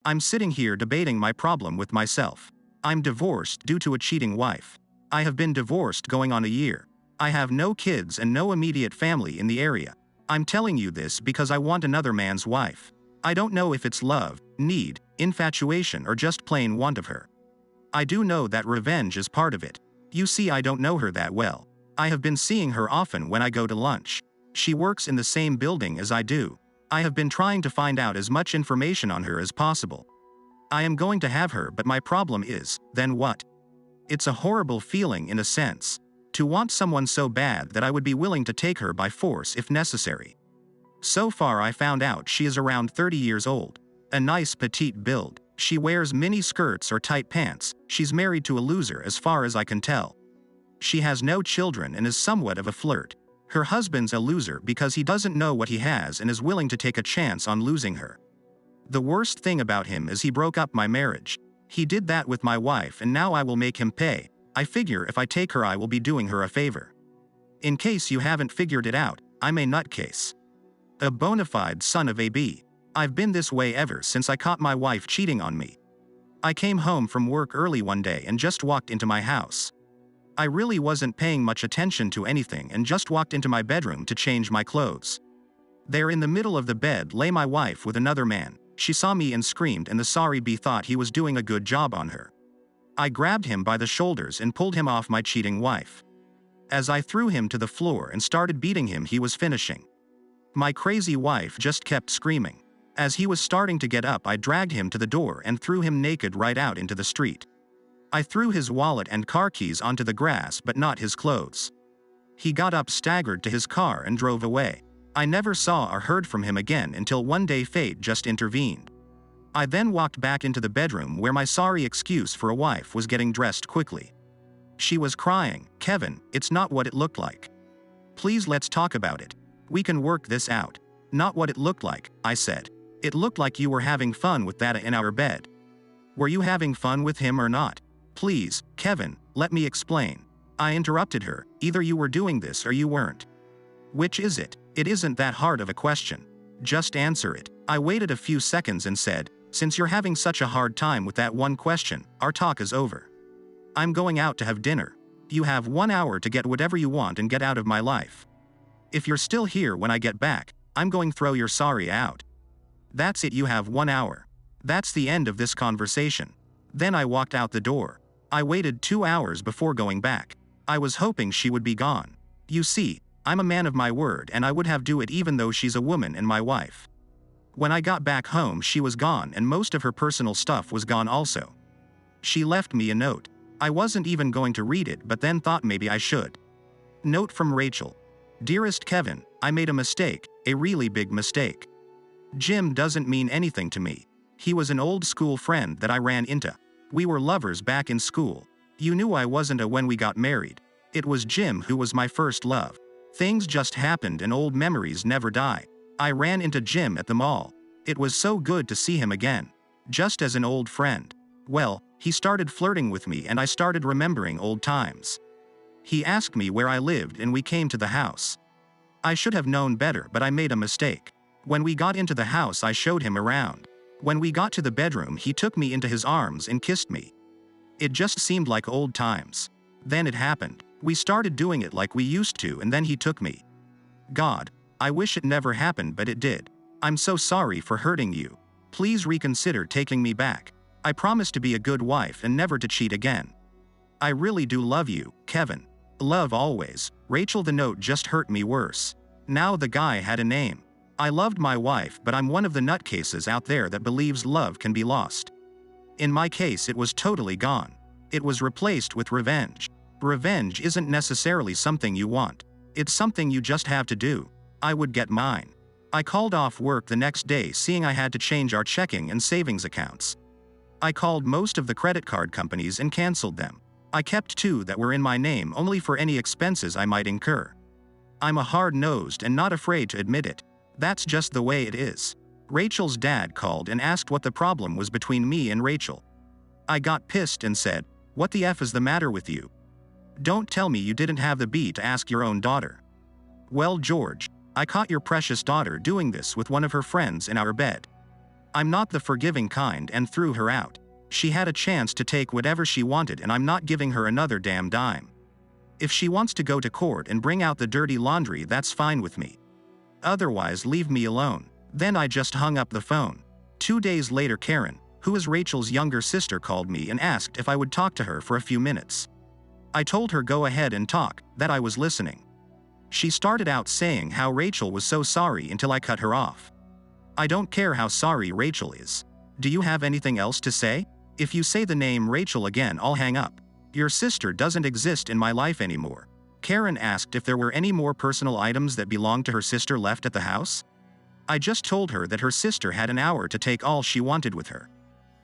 I'm sitting here debating my problem with myself. I'm divorced due to a cheating wife. I have been divorced going on a year. I have no kids and no immediate family in the area. I'm telling you this because I want another man's wife. I don't know if it's love, need, infatuation, or just plain want of her. I do know that revenge is part of it. You see, I don't know her that well. I have been seeing her often when I go to lunch. She works in the same building as I do. I have been trying to find out as much information on her as possible. I am going to have her, but my problem is, then what? It's a horrible feeling in a sense. To want someone so bad that I would be willing to take her by force if necessary. So far I found out she is around 30 years old. A nice petite build. She wears mini skirts or tight pants. She's married to a loser as far as I can tell. She has no children and is somewhat of a flirt. Her husband's a loser because he doesn't know what he has and is willing to take a chance on losing her. The worst thing about him is he broke up my marriage. He did that with my wife and now I will make him pay. I figure if I take her I will be doing her a favor. In case you haven't figured it out, I'm a nutcase. A bona fide son of a b. I've been this way ever since I caught my wife cheating on me. I came home from work early one day and just walked into my house. I really wasn't paying much attention to anything and just walked into my bedroom to change my clothes. There in the middle of the bed lay my wife with another man. She saw me and screamed, and the sorry bee thought he was doing a good job on her. I grabbed him by the shoulders and pulled him off my cheating wife. As I threw him to the floor and started beating him, he was finishing. My crazy wife just kept screaming. As he was starting to get up, I dragged him to the door and threw him naked right out into the street. I threw his wallet and car keys onto the grass, but not his clothes. He got up, staggered to his car, and drove away. I never saw or heard from him again until one day fate just intervened. I then walked back into the bedroom where my sorry excuse for a wife was getting dressed quickly. She was crying, "Kevin, it's not what it looked like. Please let's talk about it. We can work this out." "Not what it looked like," I said. "It looked like you were having fun with that in our bed." "Were you having fun with him or not?" "Please, Kevin, let me explain." I interrupted her. "Either you were doing this or you weren't. Which is it? It isn't that hard of a question. Just answer it." I waited a few seconds and said, "Since you're having such a hard time with that one question, our talk is over. I'm going out to have dinner. You have 1 hour to get whatever you want and get out of my life. If you're still here when I get back, I'm going to throw your sorry out. That's it, you have 1 hour. That's the end of this conversation." Then I walked out the door. I waited 2 hours before going back. I was hoping she would be gone. You see, I'm a man of my word and I would have do it even though she's a woman and my wife. When I got back home, she was gone and most of her personal stuff was gone also. She left me a note. I wasn't even going to read it, but then thought maybe I should. Note from Rachel. "Dearest Kevin, I made a mistake, a really big mistake. Jim doesn't mean anything to me. He was an old school friend that I ran into. We were lovers back in school. You knew I wasn't a when we got married. It was Jim who was my first love. Things just happened and old memories never die. I ran into Jim at the mall. It was so good to see him again. Just as an old friend. Well, he started flirting with me and I started remembering old times. He asked me where I lived and we came to the house. I should have known better, but I made a mistake. When we got into the house, I showed him around. When we got to the bedroom, he took me into his arms and kissed me. It just seemed like old times. Then it happened. We started doing it like we used to and then he took me. God, I wish it never happened, but it did. I'm so sorry for hurting you. Please reconsider taking me back. I promise to be a good wife and never to cheat again. I really do love you, Kevin. Love always." Rachel. The note just hurt me worse. Now the guy had a name. I loved my wife, but I'm one of the nutcases out there that believes love can be lost. In my case, it was totally gone. It was replaced with revenge. Revenge isn't necessarily something you want. It's something you just have to do. I would get mine. I called off work the next day, seeing I had to change our checking and savings accounts. I called most of the credit card companies and canceled them. I kept 2 that were in my name only for any expenses I might incur. I'm a hard-nosed and not afraid to admit it. That's just the way it is. Rachel's dad called and asked what the problem was between me and Rachel. I got pissed and said, "What the F is the matter with you? Don't tell me you didn't have the B to ask your own daughter." "Well, George, I caught your precious daughter doing this with one of her friends in our bed. I'm not the forgiving kind and threw her out. She had a chance to take whatever she wanted and I'm not giving her another damn dime. If she wants to go to court and bring out the dirty laundry, that's fine with me. Otherwise, leave me alone. Then I just hung up the phone. 2 days later, Karen, who is Rachel's younger sister, called me and asked if I would talk to her for a few minutes. I told her go ahead and talk, that I was listening. She started out saying how Rachel was so sorry until I cut her off. I don't care how sorry Rachel is. Do you have anything else to say? If you say the name Rachel again, I'll hang up. Your sister doesn't exist in my life anymore. Karen asked if there were any more personal items that belonged to her sister left at the house. I just told her that her sister had an hour to take all she wanted with her.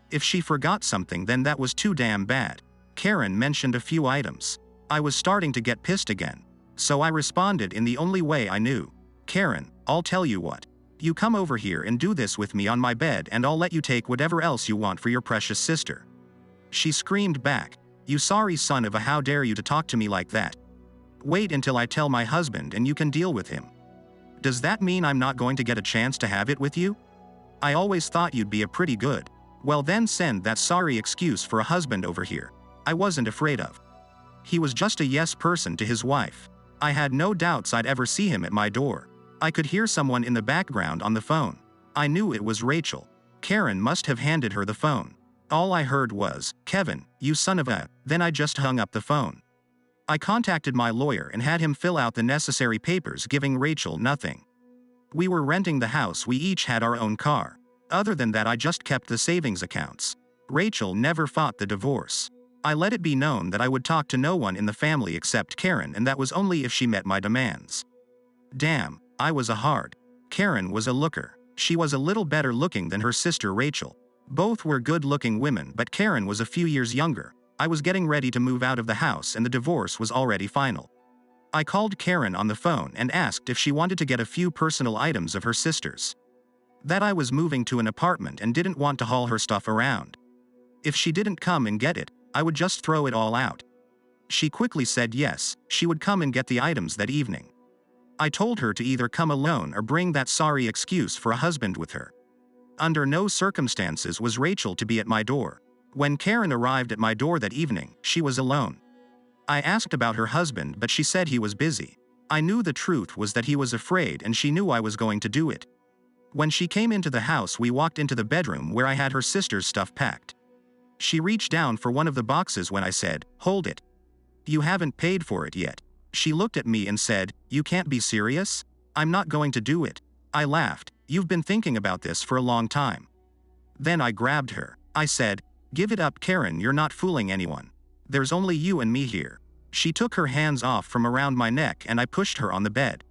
If she forgot something, then that was too damn bad. Karen mentioned a few items. I was starting to get pissed again. So I responded in the only way I knew. Karen, I'll tell you what. You come over here and do this with me on my bed and I'll let you take whatever else you want for your precious sister. She screamed back, you sorry son of a, how dare you to talk to me like that? Wait until I tell my husband and you can deal with him. Does that mean I'm not going to get a chance to have it with you? I always thought you'd be a pretty good. Well then send that sorry excuse for a husband over here. I wasn't afraid of. He was just a yes person to his wife. I had no doubts I'd ever see him at my door. I could hear someone in the background on the phone. I knew it was Rachel. Karen must have handed her the phone. All I heard was, Kevin, you son of a, then I just hung up the phone. I contacted my lawyer and had him fill out the necessary papers, giving Rachel nothing. We were renting the house, we each had our own car. Other than that, I just kept the savings accounts. Rachel never fought the divorce. I let it be known that I would talk to no one in the family except Karen, and that was only if she met my demands. Damn, I was a hard. Karen was a looker. She was a little better looking than her sister Rachel. Both were good-looking women, but Karen was a few years younger. I was getting ready to move out of the house and the divorce was already final. I called Karen on the phone and asked if she wanted to get a few personal items of her sister's. That I was moving to an apartment and didn't want to haul her stuff around. If she didn't come and get it, I would just throw it all out. She quickly said yes, she would come and get the items that evening. I told her to either come alone or bring that sorry excuse for a husband with her. Under no circumstances was Rachel to be at my door. When Karen arrived at my door that evening, she was alone. I asked about her husband, but she said he was busy. I knew the truth was that he was afraid and she knew I was going to do it. When she came into the house, we walked into the bedroom where I had her sister's stuff packed. She reached down for one of the boxes when I said, "Hold it. You haven't paid for it yet." She looked at me and said, "You can't be serious? I'm not going to do it." I laughed. "You've been thinking about this for a long time." Then I grabbed her. I said, "Give it up, Karen, you're not fooling anyone. There's only you and me here." She took her hands off from around my neck and I pushed her on the bed.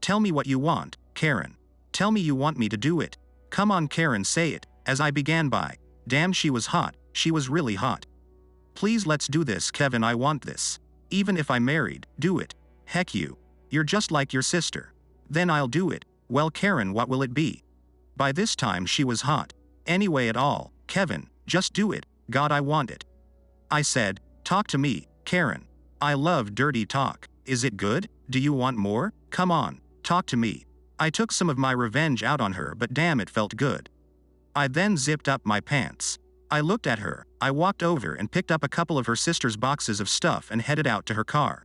"Tell me what you want, Karen. Tell me you want me to do it. Come on, Karen, say it," as I began by. Damn, she was hot. She was really hot. "Please, let's do this, Kevin, I want this. Even if I'm married, do it. Heck you. You're just like your sister." "Then I'll do it." "Well, Karen, what will it be?" By this time she was hot. "Anyway at all, Kevin, just do it. God, I want it." I said, "Talk to me, Karen. I love dirty talk. Is it good? Do you want more? Come on, talk to me." I took some of my revenge out on her, but damn, it felt good. I then zipped up my pants. I looked at her. I walked over and picked up a couple of her sister's boxes of stuff and headed out to her car.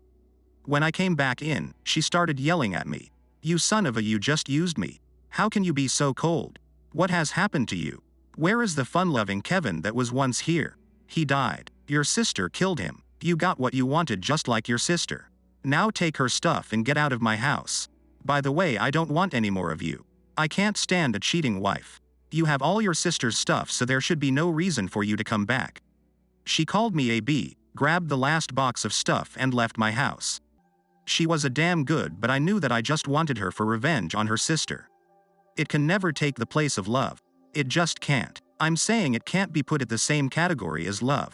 When I came back in, she started yelling at me. "You son of a, you just used me. How can you be so cold? What has happened to you? Where is the fun-loving Kevin that was once here? He died. Your sister killed him. You got what you wanted just like your sister. Now take her stuff and get out of my house. By the way, I don't want any more of you. I can't stand a cheating wife. You have all your sister's stuff, so there should be no reason for you to come back." She called me a B, grabbed the last box of stuff and left my house. She was a damn good, but I knew that I just wanted her for revenge on her sister. It can never take the place of love. It just can't. I'm saying it can't be put at the same category as love.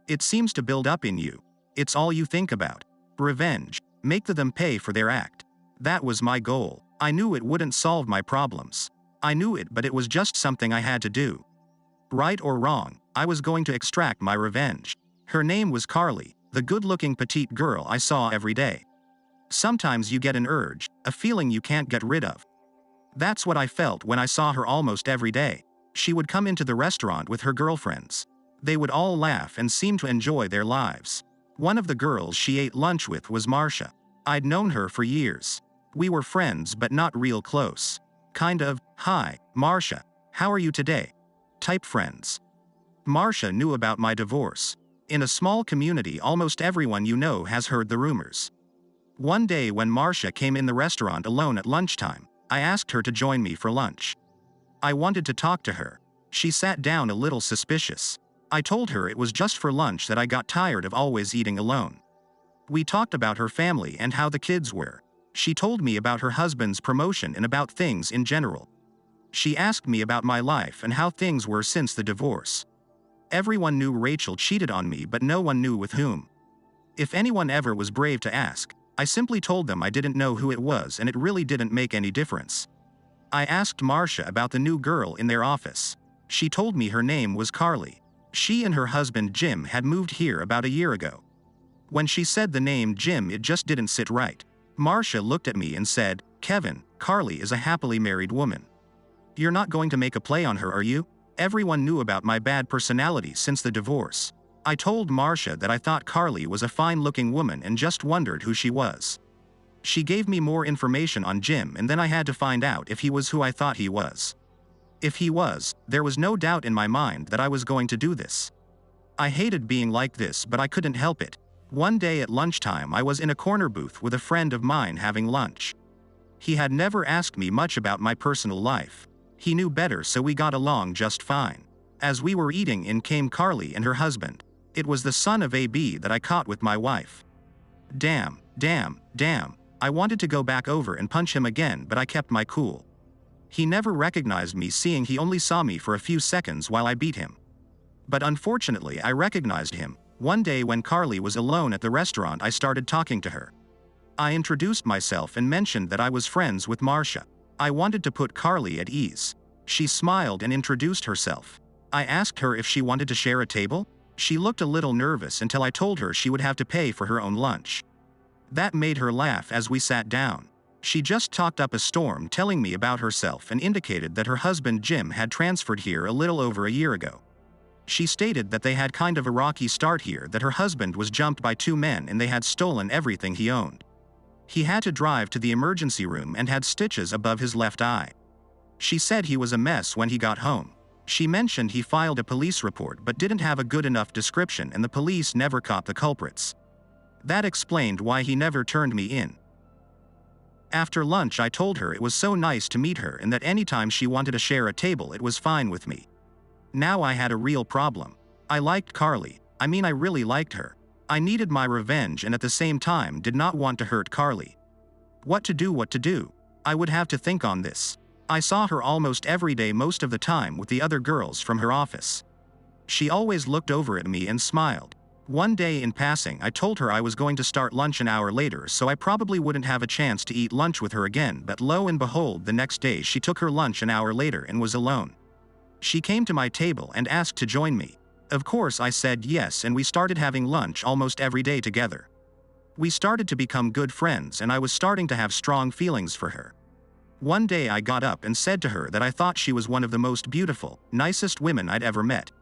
It seems to build up in you. It's all you think about. Revenge. Make them pay for their act. That was my goal. I knew it wouldn't solve my problems. I knew it, but it was just something I had to do. Right or wrong, I was going to extract my revenge. Her name was Carly, the good-looking petite girl I saw every day. Sometimes you get an urge, a feeling you can't get rid of. That's what I felt when I saw her almost every day. She would come into the restaurant with her girlfriends. They would all laugh and seem to enjoy their lives. One of the girls she ate lunch with was Marcia. I'd known her for years. We were friends but not real close. Kind of, "Hi, Marcia, how are you today?" type friends. Marcia knew about my divorce. In a small community, almost everyone you know has heard the rumors. One day when Marcia came in the restaurant alone at lunchtime, I asked her to join me for lunch. I wanted to talk to her. She sat down a little suspicious. I told her it was just for lunch, that I got tired of always eating alone. We talked about her family and how the kids were. She told me about her husband's promotion and about things in general. She asked me about my life and how things were since the divorce. Everyone knew Rachel cheated on me, but no one knew with whom. If anyone ever was brave to ask, I simply told them I didn't know who it was, and it really didn't make any difference. I asked Marcia about the new girl in their office. She told me her name was Carly. She and her husband Jim had moved here about a year ago. When she said the name Jim, it just didn't sit right. Marcia looked at me and said, "Kevin, Carly is a happily married woman. You're not going to make a play on her, are you?" Everyone knew about my bad personality since the divorce. I told Marcia that I thought Carly was a fine-looking woman and just wondered who she was. She gave me more information on Jim, and then I had to find out if he was who I thought he was. If he was, there was no doubt in my mind that I was going to do this. I hated being like this, but I couldn't help it. One day at lunchtime, I was in a corner booth with a friend of mine having lunch. He had never asked me much about my personal life. He knew better, so we got along just fine. As we were eating, in came Carly and her husband. It was the son of AB that I caught with my wife. Damn. I wanted to go back over and punch him again, but I kept my cool. He never recognized me, seeing he only saw me for a few seconds while I beat him. But unfortunately, I recognized him. One day when Carly was alone at the restaurant, I started talking to her. I introduced myself and mentioned that I was friends with Marcia. I wanted to put Carly at ease. She smiled and introduced herself. I asked her if she wanted to share a table. She looked a little nervous until I told her she would have to pay for her own lunch. That made her laugh as we sat down. She just talked up a storm, telling me about herself, and indicated that her husband Jim had transferred here a little over a year ago. She stated that they had kind of a rocky start here, that her husband was jumped by two men and they had stolen everything he owned. He had to drive to the emergency room and had stitches above his left eye. She said he was a mess when he got home. She mentioned he filed a police report but didn't have a good enough description, and the police never caught the culprits. That explained why he never turned me in. After lunch, I told her it was so nice to meet her and that anytime she wanted to share a table, it was fine with me. Now I had a real problem. I liked Carly. I really liked her. I needed my revenge and at the same time did not want to hurt Carly. What to do? I would have to think on this. I saw her almost every day, most of the time with the other girls from her office. She always looked over at me and smiled. One day in passing, I told her I was going to start lunch an hour later, so I probably wouldn't have a chance to eat lunch with her again, but lo and behold, the next day she took her lunch an hour later and was alone. She came to my table and asked to join me. Of course I said yes, and we started having lunch almost every day together. We started to become good friends, and I was starting to have strong feelings for her. One day I got up and said to her that I thought she was one of the most beautiful, nicest women I'd ever met.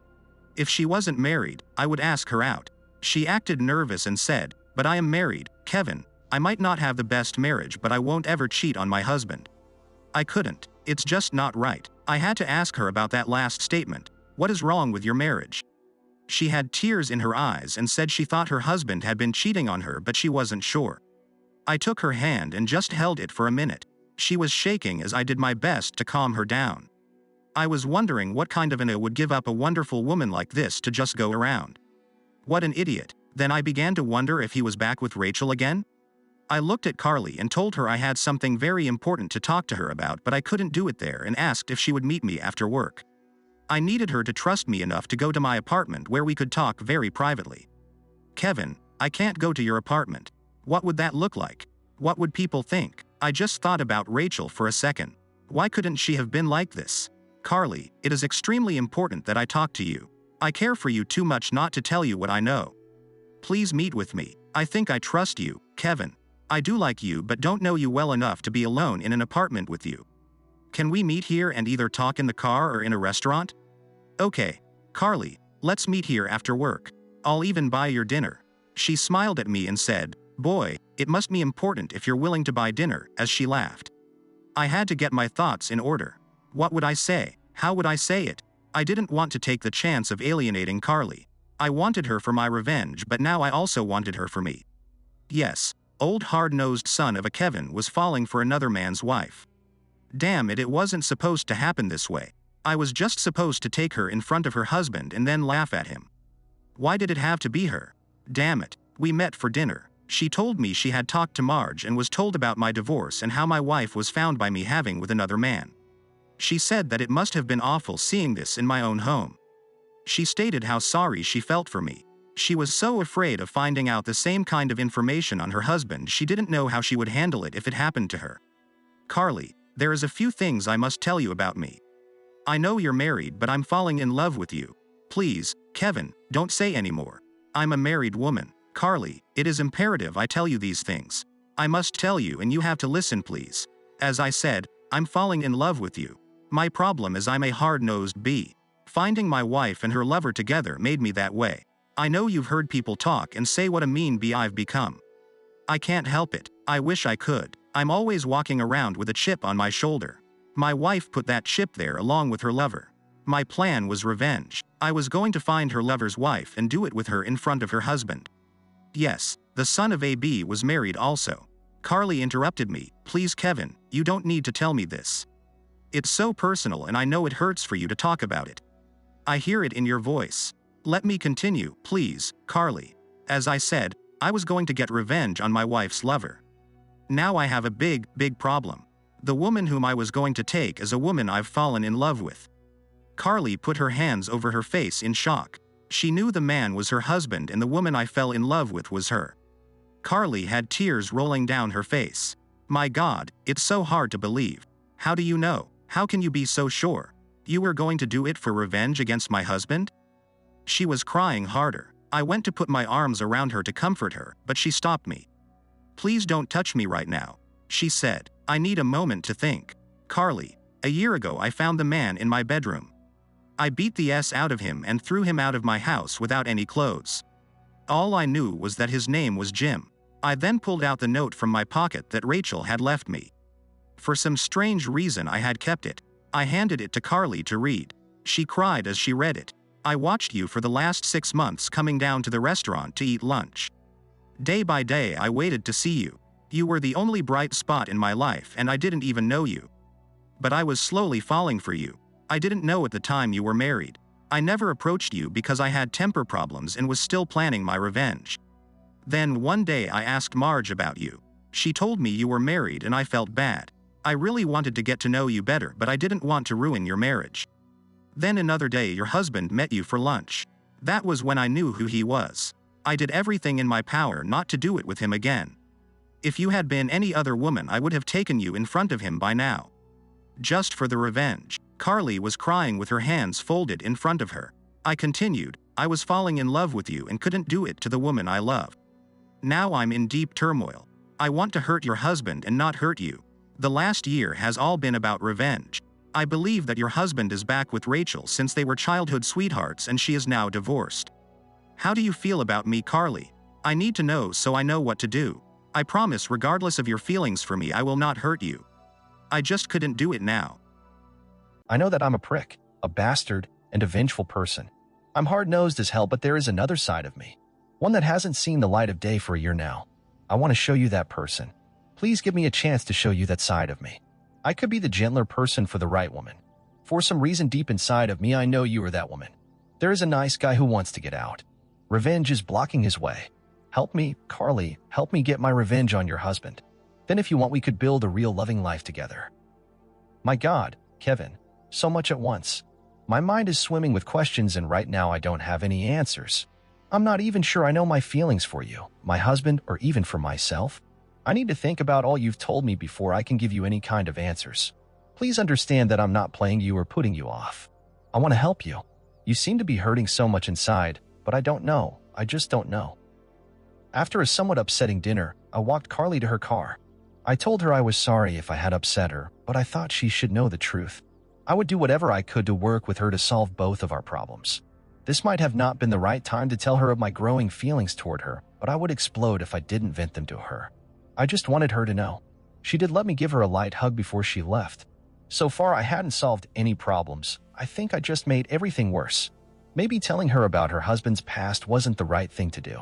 If she wasn't married, I would ask her out. She acted nervous and said, "But I am married, Kevin. I might not have the best marriage, but I won't ever cheat on my husband." I couldn't. It's just not right. I had to ask her about that last statement. What is wrong with your marriage? She had tears in her eyes and said she thought her husband had been cheating on her, but she wasn't sure. I took her hand and just held it for a minute. She was shaking as I did my best to calm her down. I was wondering what kind of an would give up a wonderful woman like this to just go around. What an idiot. Then I began to wonder if he was back with Rachel again. I looked at Carly and told her I had something very important to talk to her about, but I couldn't do it there, and asked if she would meet me after work. I needed her to trust me enough to go to my apartment where we could talk very privately. "Kevin, I can't go to your apartment. What would that look like? What would people think?" I just thought about Rachel for a second. Why couldn't she have been like this? "Carly, it is extremely important that I talk to you. I care for you too much not to tell you what I know. Please meet with me. I think I trust you, Kevin. I do like you but don't know you well enough to be alone in an apartment with you." Can we meet here and either talk in the car or in a restaurant? Okay, Carly, let's meet here after work. I'll even buy your dinner. She smiled at me and said, boy, it must be important if you're willing to buy dinner, as she laughed. I had to get my thoughts in order. What would I say? How would I say it? I didn't want to take the chance of alienating Carly. I wanted her for my revenge, but now I also wanted her for me. Yes, old hard-nosed son of a Kevin was falling for another man's wife. Damn it, it wasn't supposed to happen this way. I was just supposed to take her in front of her husband and then laugh at him. Why did it have to be her? Damn it, we met for dinner. She told me she had talked to Marge and was told about my divorce and how my wife was found by me having with another man. She said that it must have been awful seeing this in my own home. She stated how sorry she felt for me. She was so afraid of finding out the same kind of information on her husband she didn't know how she would handle it if it happened to her. Carly, there is a few things I must tell you about me. I know you're married, but I'm falling in love with you. Please, Kevin, don't say any more. I'm a married woman. Carly, it is imperative I tell you these things. I must tell you and you have to listen, please. As I said, I'm falling in love with you. My problem is I'm a hard-nosed bee. Finding my wife and her lover together made me that way. I know you've heard people talk and say what a mean bee I've become. I can't help it. I wish I could. I'm always walking around with a chip on my shoulder. My wife put that chip there along with her lover. My plan was revenge. I was going to find her lover's wife and do it with her in front of her husband. Yes, the son of AB was married also. Carly interrupted me. Please, Kevin, you don't need to tell me this. It's so personal and I know it hurts for you to talk about it. I hear it in your voice. Let me continue, please, Carly. As I said, I was going to get revenge on my wife's lover. Now I have a big problem. The woman whom I was going to take is a woman I've fallen in love with. Carly put her hands over her face in shock. She knew the man was her husband and the woman I fell in love with was her. Carly had tears rolling down her face. My God, it's so hard to believe. How do you know? How can you be so sure? You were going to do it for revenge against my husband? She was crying harder. I went to put my arms around her to comfort her, but she stopped me. Please don't touch me right now, she said. I need a moment to think. Carly, a year ago I found the man in my bedroom. I beat the S out of him and threw him out of my house without any clothes. All I knew was that his name was Jim. I then pulled out the note from my pocket that Rachel had left me. For some strange reason I had kept it. I handed it to Carly to read. She cried as she read it. I watched you for the last 6 months coming down to the restaurant to eat lunch. Day by day I waited to see you. You were the only bright spot in my life and I didn't even know you. But I was slowly falling for you. I didn't know at the time you were married. I never approached you because I had temper problems and was still planning my revenge. Then one day I asked Marge about you. She told me you were married and I felt bad. I really wanted to get to know you better, but I didn't want to ruin your marriage. Then another day your husband met you for lunch. That was when I knew who he was. I did everything in my power not to do it with him again. If you had been any other woman I would have taken you in front of him by now. Just for the revenge. Carly was crying with her hands folded in front of her. I continued, I was falling in love with you and couldn't do it to the woman I love. Now I'm in deep turmoil. I want to hurt your husband and not hurt you. The last year has all been about revenge. I believe that your husband is back with Rachel since they were childhood sweethearts and she is now divorced. How do you feel about me, Carly? I need to know so I know what to do. I promise regardless of your feelings for me I will not hurt you. I just couldn't do it now. I know that I'm a prick, a bastard, and a vengeful person. I'm hard-nosed as hell, but there is another side of me. One that hasn't seen the light of day for a year now. I want to show you that person. Please give me a chance to show you that side of me. I could be the gentler person for the right woman. For some reason deep inside of me I know you are that woman. There is a nice guy who wants to get out. Revenge is blocking his way. Help me, Carly, help me get my revenge on your husband. Then if you want we could build a real loving life together. My God, Kevin, so much at once. My mind is swimming with questions and right now I don't have any answers. I'm not even sure I know my feelings for you, my husband, or even for myself. I need to think about all you've told me before I can give you any kind of answers. Please understand that I'm not playing you or putting you off. I want to help you. You seem to be hurting so much inside, but I don't know. I just don't know. After a somewhat upsetting dinner, I walked Carly to her car. I told her I was sorry if I had upset her, but I thought she should know the truth. I would do whatever I could to work with her to solve both of our problems. This might have not been the right time to tell her of my growing feelings toward her, but I would explode if I didn't vent them to her. I just wanted her to know. She did let me give her a light hug before she left. So far, I hadn't solved any problems. I think I just made everything worse. Maybe telling her about her husband's past wasn't the right thing to do.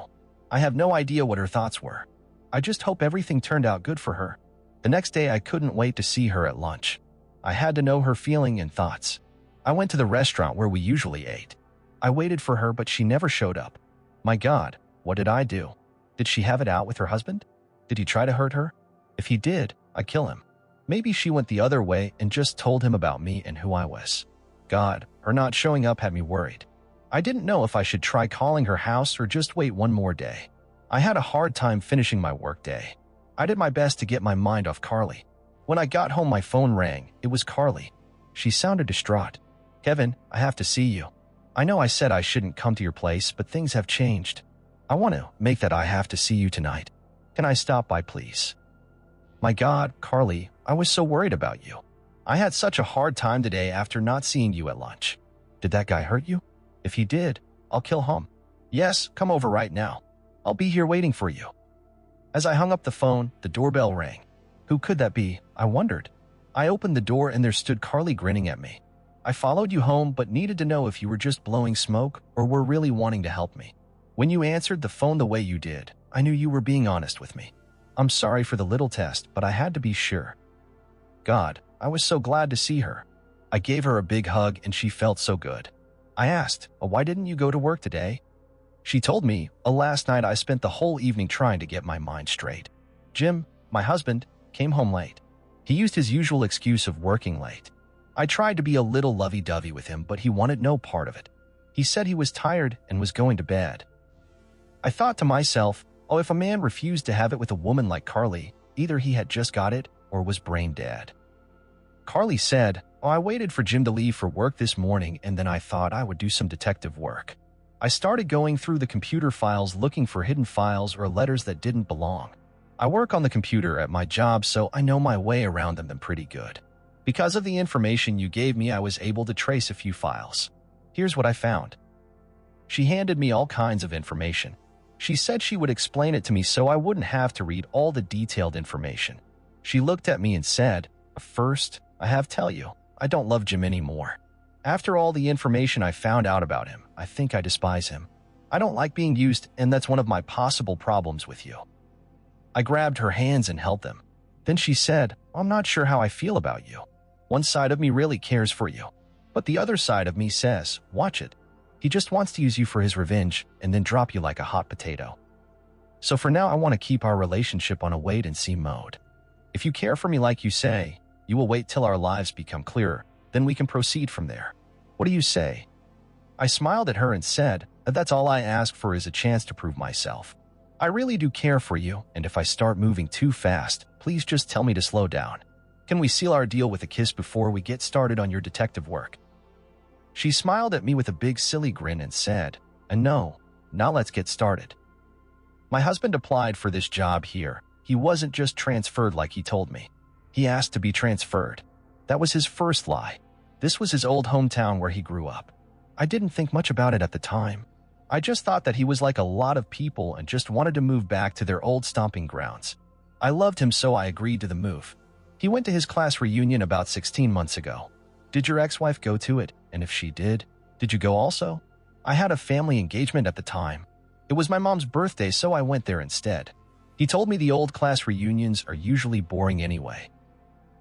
I have no idea what her thoughts were. I just hope everything turned out good for her. The next day, I couldn't wait to see her at lunch. I had to know her feeling and thoughts. I went to the restaurant where we usually ate. I waited for her, but she never showed up. My God, what did I do? Did she have it out with her husband? Did he try to hurt her? If he did, I'd kill him. Maybe she went the other way and just told him about me and who I was. God, her not showing up had me worried. I didn't know if I should try calling her house or just wait one more day. I had a hard time finishing my workday. I did my best to get my mind off Carly. When I got home, my phone rang. It was Carly. She sounded distraught. Kevin, I have to see you. I know I said I shouldn't come to your place, but things have changed. I want to make that I have to see you tonight. Can I stop by, please? My God, Carly, I was so worried about you. I had such a hard time today after not seeing you at lunch. Did that guy hurt you? If he did, I'll kill him. Yes, come over right now. I'll be here waiting for you. As I hung up the phone, the doorbell rang. Who could that be? I wondered. I opened the door and there stood Carly grinning at me. I followed you home but needed to know if you were just blowing smoke or were really wanting to help me. When you answered the phone the way you did, I knew you were being honest with me. I'm sorry for the little test, but I had to be sure. God, I was so glad to see her. I gave her a big hug and she felt so good. I asked, why didn't you go to work today? She told me, last night I spent the whole evening trying to get my mind straight. Jim, my husband, came home late. He used his usual excuse of working late. I tried to be a little lovey-dovey with him, but he wanted no part of it. He said he was tired and was going to bed. I thought to myself, if a man refused to have it with a woman like Carly, either he had just got it or was brain dead. Carly said, I waited for Jim to leave for work this morning and then I thought I would do some detective work. I started going through the computer files looking for hidden files or letters that didn't belong. I work on the computer at my job, so I know my way around them pretty good. Because of the information you gave me, I was able to trace a few files. Here's what I found. She handed me all kinds of information. She said she would explain it to me so I wouldn't have to read all the detailed information. She looked at me and said, First, I have to tell you, I don't love Jim anymore. After all the information I found out about him, I think I despise him. I don't like being used, and that's one of my possible problems with you. I grabbed her hands and held them. Then she said, I'm not sure how I feel about you. One side of me really cares for you, but the other side of me says, watch it. He just wants to use you for his revenge and then drop you like a hot potato. So for now, I want to keep our relationship on a wait-and-see mode. If you care for me like you say, you will wait till our lives become clearer, then we can proceed from there. What do you say? I smiled at her and said, that's all I ask for is a chance to prove myself. I really do care for you, and if I start moving too fast, please just tell me to slow down. Can we seal our deal with a kiss before we get started on your detective work? She smiled at me with a big silly grin and said, no, now let's get started. My husband applied for this job here. He wasn't just transferred like he told me. He asked to be transferred. That was his first lie. This was his old hometown where he grew up. I didn't think much about it at the time. I just thought that he was like a lot of people and just wanted to move back to their old stomping grounds. I loved him, so I agreed to the move. He went to his class reunion about 16 months ago. Did your ex-wife go to it? And if she did you go also? I had a family engagement at the time. It was my mom's birthday, so I went there instead. He told me the old class reunions are usually boring anyway.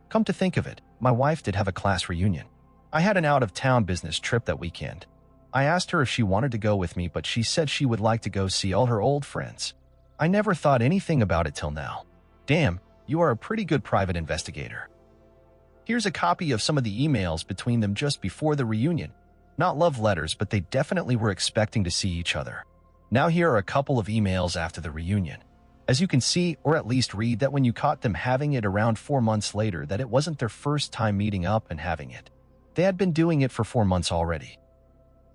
Come to think of it, my wife did have a class reunion. I had an out-of-town business trip that weekend. I asked her if she wanted to go with me, but she said she would like to go see all her old friends. I never thought anything about it till now. Damn, you are a pretty good private investigator. Here's a copy of some of the emails between them just before the reunion. Not love letters, but they definitely were expecting to see each other. Now here are a couple of emails after the reunion. As you can see, or at least read, that when you caught them having it around 4 months later, that it wasn't their first time meeting up and having it. They had been doing it for 4 months already.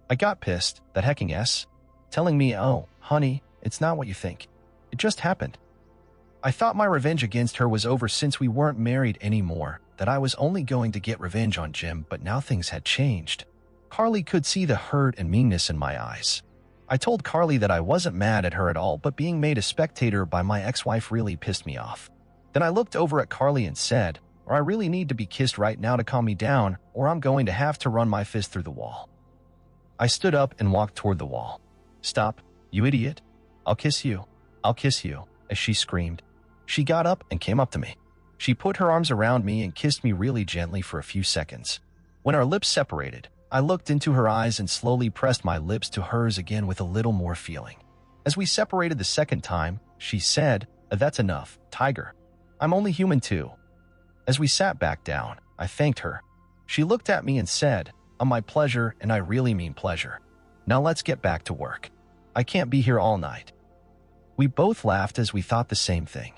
I got pissed, that hecking S, telling me, oh, honey, it's not what you think. It just happened. I thought my revenge against her was over since we weren't married anymore, that I was only going to get revenge on Jim, but now things had changed. Carly could see the hurt and meanness in my eyes. I told Carly that I wasn't mad at her at all, but being made a spectator by my ex-wife really pissed me off. Then I looked over at Carly and said, "Or I really need to be kissed right now to calm me down, or I'm going to have to run my fist through the wall." I stood up and walked toward the wall. "Stop, you idiot. I'll kiss you. I'll kiss you," as she screamed. She got up and came up to me. She put her arms around me and kissed me really gently for a few seconds. When our lips separated, I looked into her eyes and slowly pressed my lips to hers again with a little more feeling. As we separated the second time, she said, "That's enough, Tiger. I'm only human too." As we sat back down, I thanked her. She looked at me and said, "My pleasure, and I really mean pleasure. Now let's get back to work. I can't be here all night." We both laughed as we thought the same thing.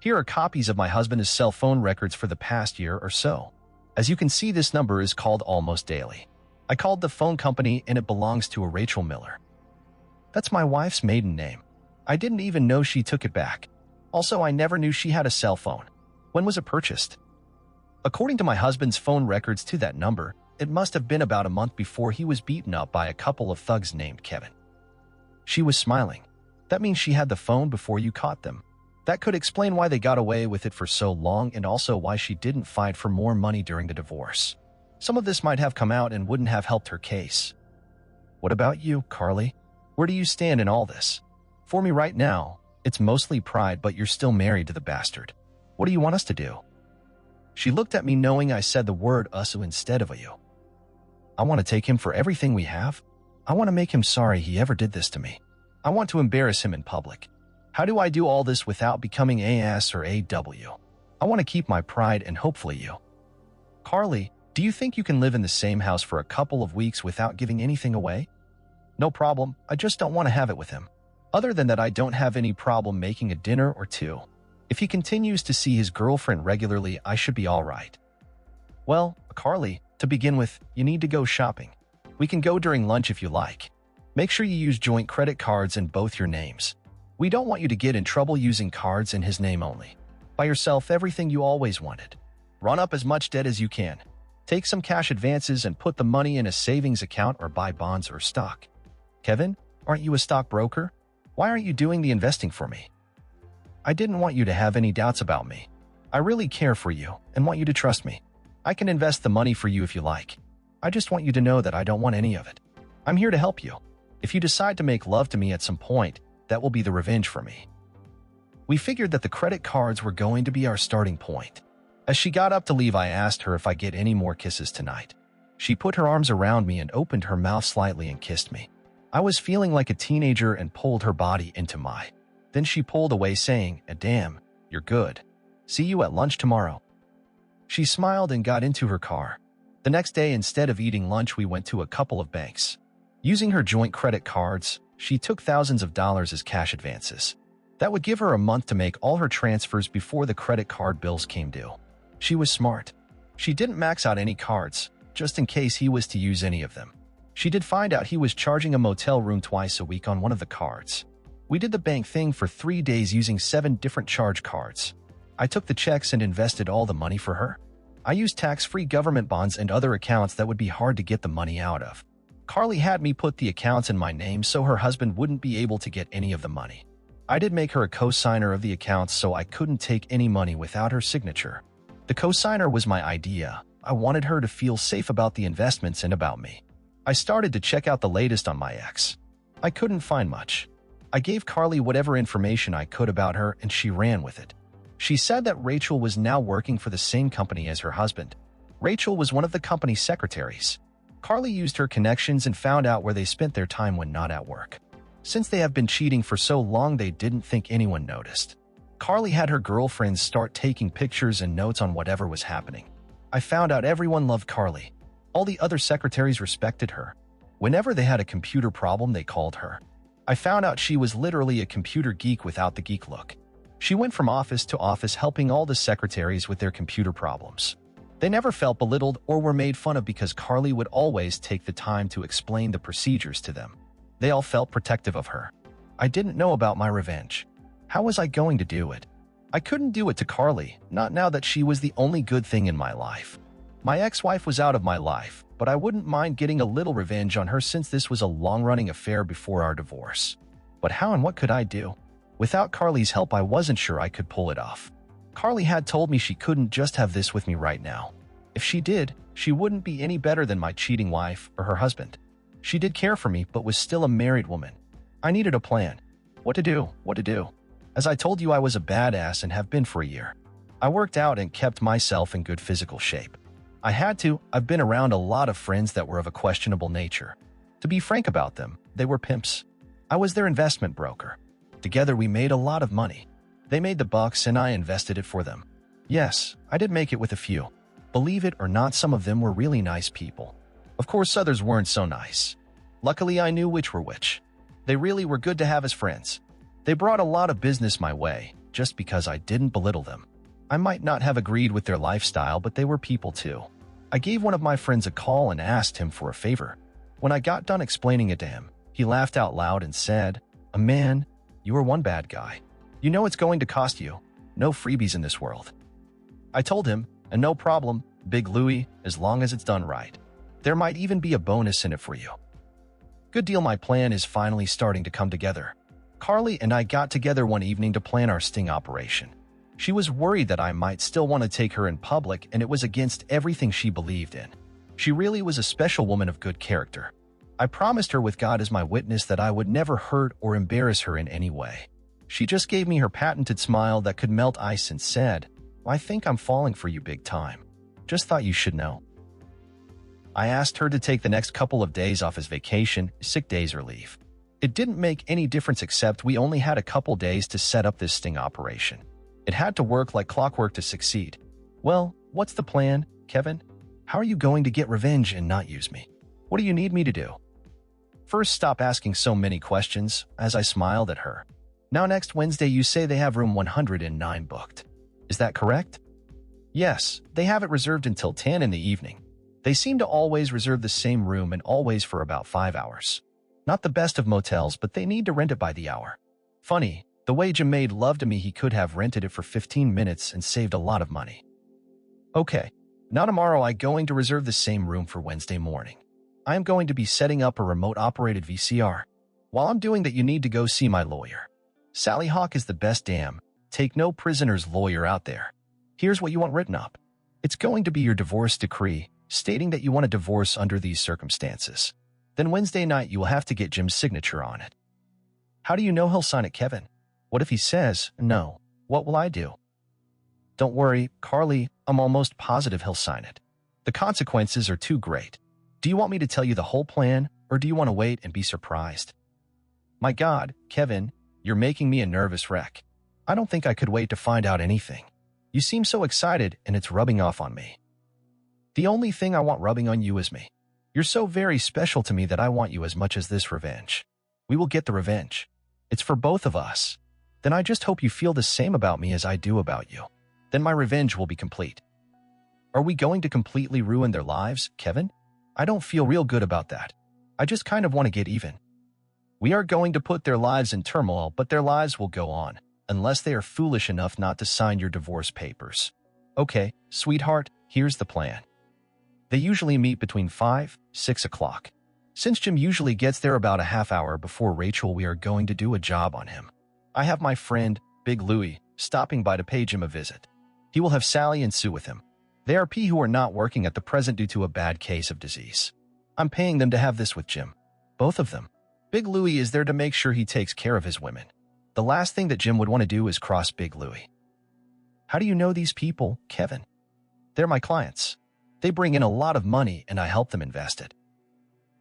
Here are copies of my husband's cell phone records for the past year or so. As you can see, this number is called almost daily. I called the phone company and it belongs to a Rachel Miller. That's my wife's maiden name. I didn't even know she took it back. Also, I never knew she had a cell phone. When was it purchased? According to my husband's phone records to that number, it must have been about a month before he was beaten up by a couple of thugs named Kevin. She was smiling. That means she had the phone before you caught them. That could explain why they got away with it for so long and also why she didn't fight for more money during the divorce. Some of this might have come out and wouldn't have helped her case. What about you, Carly? Where do you stand in all this? For me right now, it's mostly pride, but you're still married to the bastard. What do you want us to do? She looked at me knowing I said the word us instead of a you. I want to take him for everything we have. I want to make him sorry he ever did this to me. I want to embarrass him in public. How do I do all this without becoming AS or AW? I want to keep my pride and hopefully you. Carly, do you think you can live in the same house for a couple of weeks without giving anything away? No problem, I just don't want to have it with him. Other than that, I don't have any problem making a dinner or two. If he continues to see his girlfriend regularly, I should be all right. Well, Carly, to begin with, you need to go shopping. We can go during lunch if you like. Make sure you use joint credit cards in both your names. We don't want you to get in trouble using cards in his name only. Buy yourself everything you always wanted. Run up as much debt as you can. Take some cash advances and put the money in a savings account or buy bonds or stock. Kevin, aren't you a stockbroker? Why aren't you doing the investing for me? I didn't want you to have any doubts about me. I really care for you and want you to trust me. I can invest the money for you if you like. I just want you to know that I don't want any of it. I'm here to help you. If you decide to make love to me at some point, that will be the revenge for me. We figured that the credit cards were going to be our starting point. As she got up to leave, I asked her if I get any more kisses tonight. She put her arms around me and opened her mouth slightly and kissed me. I was feeling like a teenager and pulled her body into mine. Then she pulled away saying, "Damn, you're good. See you at lunch tomorrow." She smiled and got into her car. The next day, instead of eating lunch, we went to a couple of banks. Using her joint credit cards, she took thousands of dollars as cash advances. That would give her a month to make all her transfers before the credit card bills came due. She was smart. She didn't max out any cards, just in case he was to use any of them. She did find out he was charging a motel room twice a week on one of the cards. We did the bank thing for 3 days using 7 different charge cards. I took the checks and invested all the money for her. I used tax-free government bonds and other accounts that would be hard to get the money out of. Carly had me put the accounts in my name so her husband wouldn't be able to get any of the money. I did make her a co-signer of the accounts so I couldn't take any money without her signature. The co-signer was my idea. I wanted her to feel safe about the investments and about me. I started to check out the latest on my ex. I couldn't find much. I gave Carly whatever information I could about her and she ran with it. She said that Rachel was now working for the same company as her husband. Rachel was one of the company's secretaries. Carly used her connections and found out where they spent their time when not at work. Since they have been cheating for so long, they didn't think anyone noticed. Carly had her girlfriends start taking pictures and notes on whatever was happening. I found out everyone loved Carly. All the other secretaries respected her. Whenever they had a computer problem, they called her. I found out she was literally a computer geek without the geek look. She went from office to office helping all the secretaries with their computer problems. They never felt belittled or were made fun of because Carly would always take the time to explain the procedures to them. They all felt protective of her. I didn't know about my revenge. How was I going to do it? I couldn't do it to Carly, not now that she was the only good thing in my life. My ex-wife was out of my life, but I wouldn't mind getting a little revenge on her since this was a long-running affair before our divorce. But how and what could I do? Without Carly's help, I wasn't sure I could pull it off. Carly had told me she couldn't just have this with me right now. If she did, she wouldn't be any better than my cheating wife or her husband. She did care for me, but was still a married woman. I needed a plan. What to do. As I told you, I was a badass and have been for a year. I worked out and kept myself in good physical shape. I had to. I've been around a lot of friends that were of a questionable nature. To be frank about them, they were pimps. I was their investment broker. Together we made a lot of money. They made the bucks and I invested it for them. Yes, I did make it with a few. Believe it or not, some of them were really nice people. Of course, others weren't so nice. Luckily, I knew which were which. They really were good to have as friends. They brought a lot of business my way, just because I didn't belittle them. I might not have agreed with their lifestyle, but they were people too. I gave one of my friends a call and asked him for a favor. When I got done explaining it to him, he laughed out loud and said, "Man, you are one bad guy. You know it's going to cost you. No freebies in this world." I told him, "And no problem, Big Louie, as long as it's done right. There might even be a bonus in it for you." Good deal. My plan is finally starting to come together. Carly and I got together one evening to plan our sting operation. She was worried that I might still want to take her in public, and it was against everything she believed in. She really was a special woman of good character. I promised her with God as my witness that I would never hurt or embarrass her in any way. She just gave me her patented smile that could melt ice and said, "I think I'm falling for you big time. Just thought you should know." I asked her to take the next couple of days off as vacation, sick days or leave. It didn't make any difference except we only had a couple days to set up this sting operation. It had to work like clockwork to succeed. Well, what's the plan, Kevin? How are you going to get revenge and not use me? What do you need me to do? First, stop asking so many questions, as I smiled at her. Now next Wednesday you say they have room 109 booked. Is that correct? Yes, they have it reserved until 10 in the evening. They seem to always reserve the same room and always for about 5 hours. Not the best of motels, but they need to rent it by the hour. Funny, the way Jim made love to me, he could have rented it for 15 minutes and saved a lot of money. Okay, now tomorrow I'm going to reserve the same room for Wednesday morning. I am going to be setting up a remote-operated VCR. While I'm doing that, you need to go see my lawyer. Sally Hawk is the best damn take no prisoners lawyer out there. Here's what you want written up. It's going to be your divorce decree, stating that you want a divorce under these circumstances. Then Wednesday night you will have to get Jim's signature on it. How do you know he'll sign it, Kevin? What if he says no? What will I do? Don't worry, Carly, I'm almost positive he'll sign it. The consequences are too great. Do you want me to tell you the whole plan, or do you want to wait and be surprised? My God, Kevin, you're making me a nervous wreck. I don't think I could wait to find out anything. You seem so excited, and it's rubbing off on me. The only thing I want rubbing on you is me. You're so very special to me that I want you as much as this revenge. We will get the revenge. It's for both of us. Then I just hope you feel the same about me as I do about you. Then my revenge will be complete. Are we going to completely ruin their lives, Kevin? I don't feel real good about that. I just kind of want to get even. We are going to put their lives in turmoil, but their lives will go on, unless they are foolish enough not to sign your divorce papers. Okay, sweetheart, here's the plan. They usually meet between 5, 6 o'clock. Since Jim usually gets there about a half hour before Rachel, we are going to do a job on him. I have my friend, Big Louie, stopping by to pay Jim a visit. He will have Sally and Sue with him. They are who are not working at the present due to a bad case of disease. I'm paying them to have this with Jim. Both of them. Big Louie is there to make sure he takes care of his women. The last thing that Jim would want to do is cross Big Louie. How do you know these people, Kevin? They're my clients. They bring in a lot of money and I help them invest it.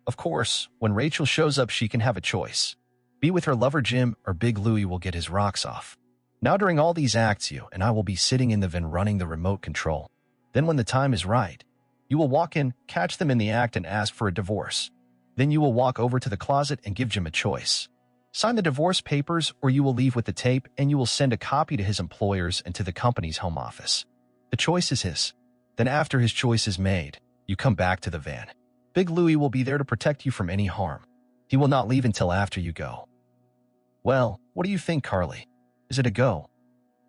Of course, when Rachel shows up, she can have a choice. Be with her lover Jim, or Big Louie will get his rocks off. Now during all these acts, you and I will be sitting in the van running the remote control. Then when the time is right, you will walk in, catch them in the act and ask for a divorce. Then you will walk over to the closet and give Jim a choice. Sign the divorce papers or you will leave with the tape and you will send a copy to his employers and to the company's home office. The choice is his. Then after his choice is made, you come back to the van. Big Louie will be there to protect you from any harm. He will not leave until after you go. Well, what do you think, Carly? Is it a go?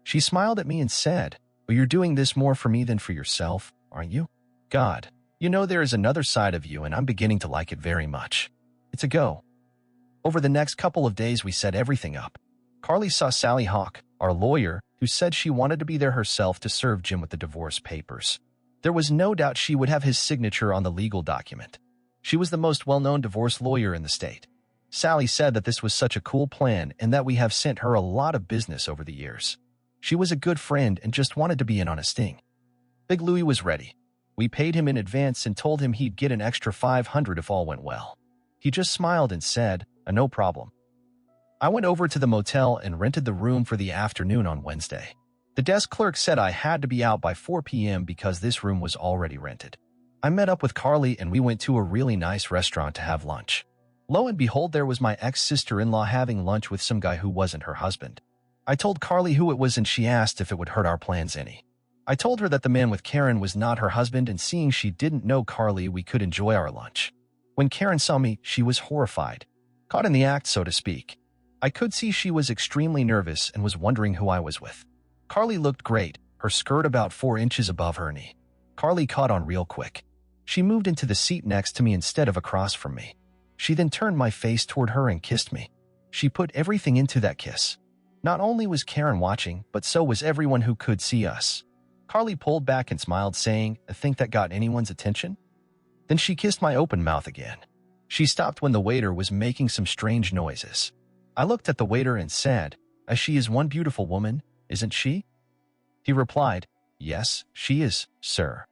She smiled at me and said, "But you're doing this more for me than for yourself, aren't you?" God, you know there is another side of you and I'm beginning to like it very much. It's a go. Over the next couple of days, we set everything up. Carly saw Sally Hawk, our lawyer, who said she wanted to be there herself to serve Jim with the divorce papers. There was no doubt she would have his signature on the legal document. She was the most well-known divorce lawyer in the state. Sally said that this was such a cool plan and that we have sent her a lot of business over the years. She was a good friend and just wanted to be in on a sting. Big Louie was ready. We paid him in advance and told him he'd get an extra $500 if all went well. He just smiled and said, "No problem." I went over to the motel and rented the room for the afternoon on Wednesday. The desk clerk said I had to be out by 4 p.m. because this room was already rented. I met up with Carly and we went to a really nice restaurant to have lunch. Lo and behold, there was my ex-sister-in-law having lunch with some guy who wasn't her husband. I told Carly who it was and she asked if it would hurt our plans any. I told her that the man with Karen was not her husband, and seeing she didn't know Carly, we could enjoy our lunch. When Karen saw me, she was horrified. Caught in the act, so to speak. I could see she was extremely nervous and was wondering who I was with. Carly looked great, her skirt about 4 inches above her knee. Carly caught on real quick. She moved into the seat next to me instead of across from me. She then turned my face toward her and kissed me. She put everything into that kiss. Not only was Karen watching, but so was everyone who could see us. Carly pulled back and smiled, saying, "I think that got anyone's attention?" Then she kissed my open mouth again. She stopped when the waiter was making some strange noises. I looked at the waiter and said, "She is one beautiful woman, isn't she?" He replied, "Yes, she is, sir."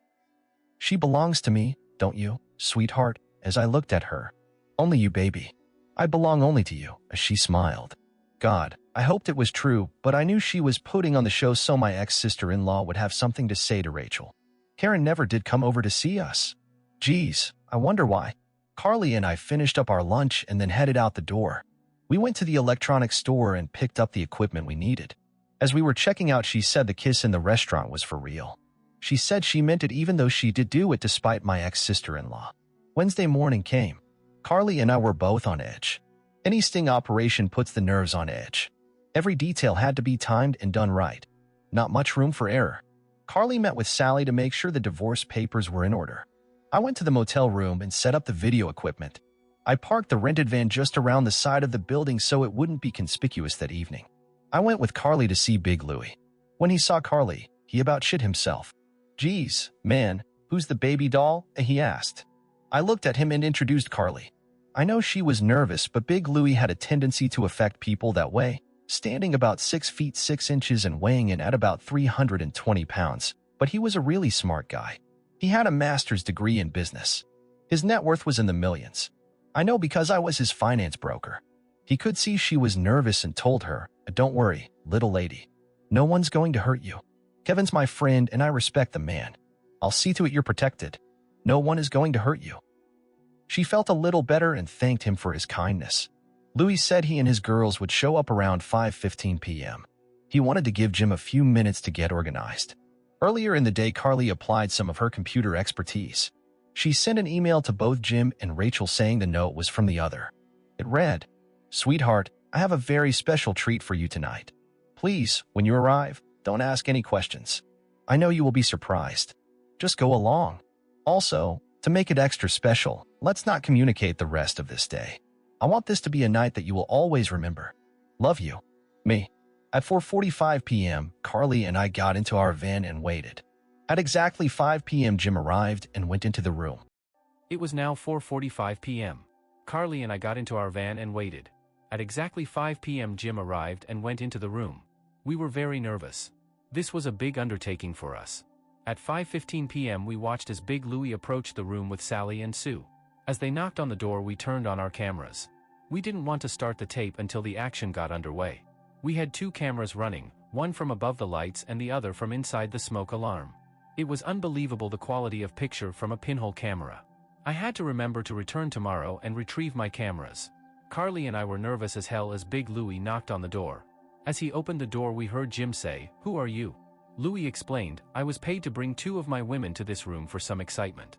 "She belongs to me, don't you, sweetheart?" As I looked at her. "Only you, baby. I belong only to you," as she smiled. God, I hoped it was true, but I knew she was putting on the show so my ex-sister-in-law would have something to say to Rachel. Karen never did come over to see us. Geez, I wonder why. Carly and I finished up our lunch and then headed out the door. We went to the electronics store and picked up the equipment we needed. As we were checking out, she said the kiss in the restaurant was for real. She said she meant it even though she did do it despite my ex-sister-in-law. Wednesday morning came. Carly and I were both on edge. Any sting operation puts the nerves on edge. Every detail had to be timed and done right. Not much room for error. Carly met with Sally to make sure the divorce papers were in order. I went to the motel room and set up the video equipment. I parked the rented van just around the side of the building so it wouldn't be conspicuous that evening. I went with Carly to see Big Louie. When he saw Carly, he about shit himself. "Geez, man, who's the baby doll?" he asked. I looked at him and introduced Carly. I know she was nervous, but Big Louie had a tendency to affect people that way, standing about 6 feet 6 inches and weighing in at about 320 pounds, but he was a really smart guy. He had a master's degree in business. His net worth was in the millions. I know because I was his finance broker. He could see she was nervous and told her, "Don't worry, little lady. No one's going to hurt you. Kevin's my friend and I respect the man. I'll see to it you're protected. No one is going to hurt you." She felt a little better and thanked him for his kindness. Louis said he and his girls would show up around 5:15 p.m. He wanted to give Jim a few minutes to get organized. Earlier in the day, Carly applied some of her computer expertise. She sent an email to both Jim and Rachel saying the note was from the other. It read, "Sweetheart, I have a very special treat for you tonight. Please, when you arrive, don't ask any questions. I know you will be surprised. Just go along. Also, to make it extra special, let's not communicate the rest of this day. I want this to be a night that you will always remember. Love you. Me." At 4:45 p.m., Carly and I got into our van and waited. At exactly 5 p.m., Jim arrived and went into the room. It was now 4:45 p.m. Carly and I got into our van and waited. At exactly 5 p.m., Jim arrived and went into the room. We were very nervous. This was a big undertaking for us. At 5:15 p.m., we watched as Big Louie approached the room with Sally and Sue. As they knocked on the door, we turned on our cameras. We didn't want to start the tape until the action got underway. We had 2 cameras running, one from above the lights and the other from inside the smoke alarm. It was unbelievable the quality of picture from a pinhole camera. I had to remember to return tomorrow and retrieve my cameras. Carly and I were nervous as hell as Big Louie knocked on the door. As he opened the door, we heard Jim say, "Who are you?" Louie explained, "I was paid to bring 2 of my women to this room for some excitement."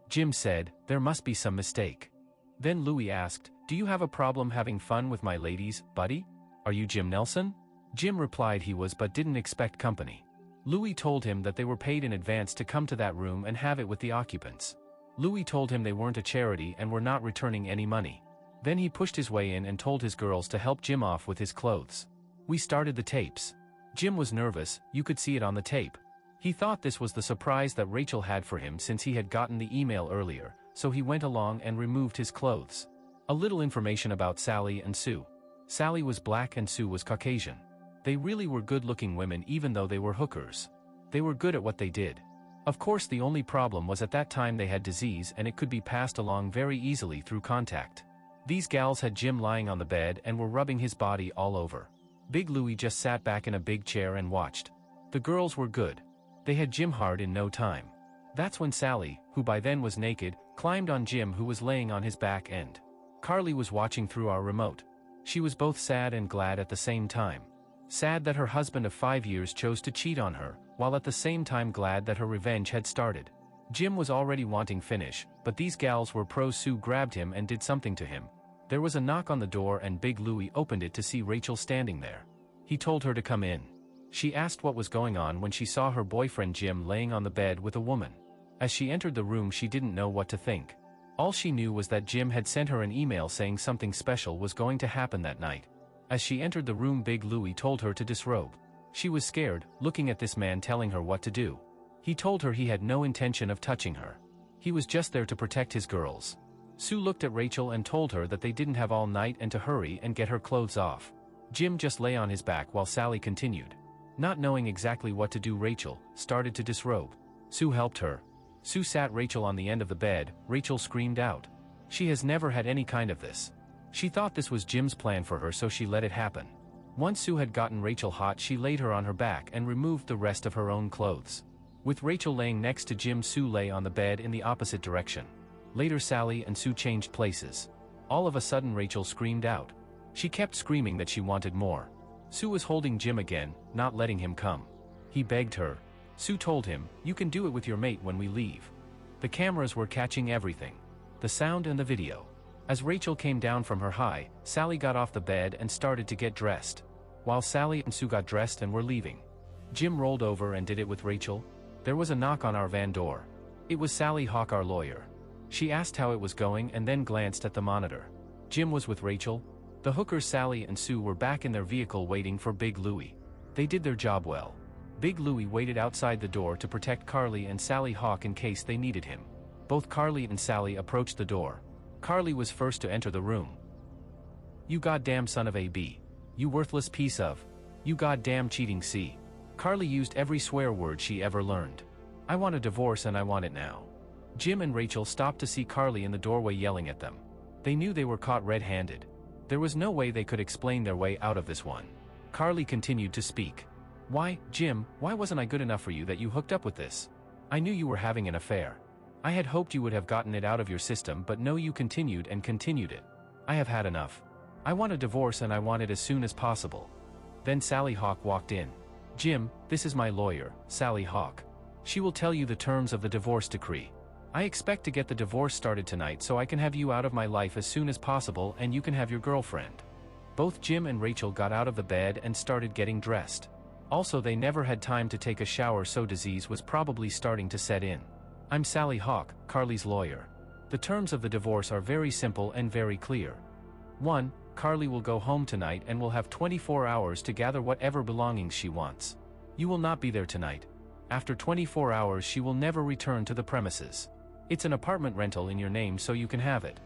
Jim said, "There must be some mistake." Then Louie asked, "Do you have a problem having fun with my ladies, buddy? Are you Jim Nelson?" Jim replied he was but didn't expect company. Louis told him that they were paid in advance to come to that room and have it with the occupants. Louis told him they weren't a charity and were not returning any money. Then he pushed his way in and told his girls to help Jim off with his clothes. We started the tapes. Jim was nervous, you could see it on the tape. He thought this was the surprise that Rachel had for him since he had gotten the email earlier, so he went along and removed his clothes. A little information about Sally and Sue. Sally was black and Sue was Caucasian. They really were good-looking women even though they were hookers. They were good at what they did. Of course, the only problem was at that time they had disease and it could be passed along very easily through contact. These gals had Jim lying on the bed and were rubbing his body all over. Big Louie just sat back in a big chair and watched. The girls were good. They had Jim hard in no time. That's when Sally, who by then was naked, climbed on Jim who was laying on his back end. Carly was watching through our remote. She was both sad and glad at the same time. Sad that her husband of 5 years chose to cheat on her, while at the same time glad that her revenge had started. Jim was already wanting finish, but these gals were pro. Sue grabbed him and did something to him. There was a knock on the door and Big Louie opened it to see Rachel standing there. He told her to come in. She asked what was going on when she saw her boyfriend Jim laying on the bed with a woman. As she entered the room, she didn't know what to think. All she knew was that Jim had sent her an email saying something special was going to happen that night. As she entered the room, Big Louie told her to disrobe. She was scared, looking at this man telling her what to do. He told her he had no intention of touching her. He was just there to protect his girls. Sue looked at Rachel and told her that they didn't have all night and to hurry and get her clothes off. Jim just lay on his back while Sally continued. Not knowing exactly what to do, Rachel started to disrobe. Sue helped her. Sue sat Rachel on the end of the bed. Rachel screamed out. She has never had any kind of this. She thought this was Jim's plan for her, so she let it happen. Once Sue had gotten Rachel hot, she laid her on her back and removed the rest of her own clothes. With Rachel laying next to Jim, Sue lay on the bed in the opposite direction. Later, Sally and Sue changed places. All of a sudden, Rachel screamed out. She kept screaming that she wanted more. Sue was holding Jim again, not letting him come. He begged her. Sue told him, "You can do it with your mate when we leave." The cameras were catching everything. The sound and the video. As Rachel came down from her high, Sally got off the bed and started to get dressed. While Sally and Sue got dressed and were leaving, Jim rolled over and did it with Rachel. There was a knock on our van door. It was Sally Hawk, our lawyer. She asked how it was going and then glanced at the monitor. Jim was with Rachel. The hookers Sally and Sue were back in their vehicle waiting for Big Louie. They did their job well. Big Louie waited outside the door to protect Carly and Sally Hawk in case they needed him. Both Carly and Sally approached the door. Carly was first to enter the room. "You goddamn son of a b. You worthless piece of. You goddamn cheating c." Carly used every swear word she ever learned. "I want a divorce and I want it now." Jim and Rachel stopped to see Carly in the doorway yelling at them. They knew they were caught red-handed. There was no way they could explain their way out of this one. Carly continued to speak. "Why, Jim, why wasn't I good enough for you that you hooked up with this? I knew you were having an affair. I had hoped you would have gotten it out of your system, but no, you continued and continued it. I have had enough. I want a divorce and I want it as soon as possible." Then Sally Hawk walked in. "Jim, this is my lawyer, Sally Hawk. She will tell you the terms of the divorce decree. I expect to get the divorce started tonight so I can have you out of my life as soon as possible and you can have your girlfriend." Both Jim and Rachel got out of the bed and started getting dressed. Also, they never had time to take a shower, so disease was probably starting to set in. "I'm Sally Hawk, Carly's lawyer. The terms of the divorce are very simple and very clear. 1. Carly will go home tonight and will have 24 hours to gather whatever belongings she wants. You will not be there tonight. After 24 hours she will never return to the premises. It's an apartment rental in your name, so you can have it.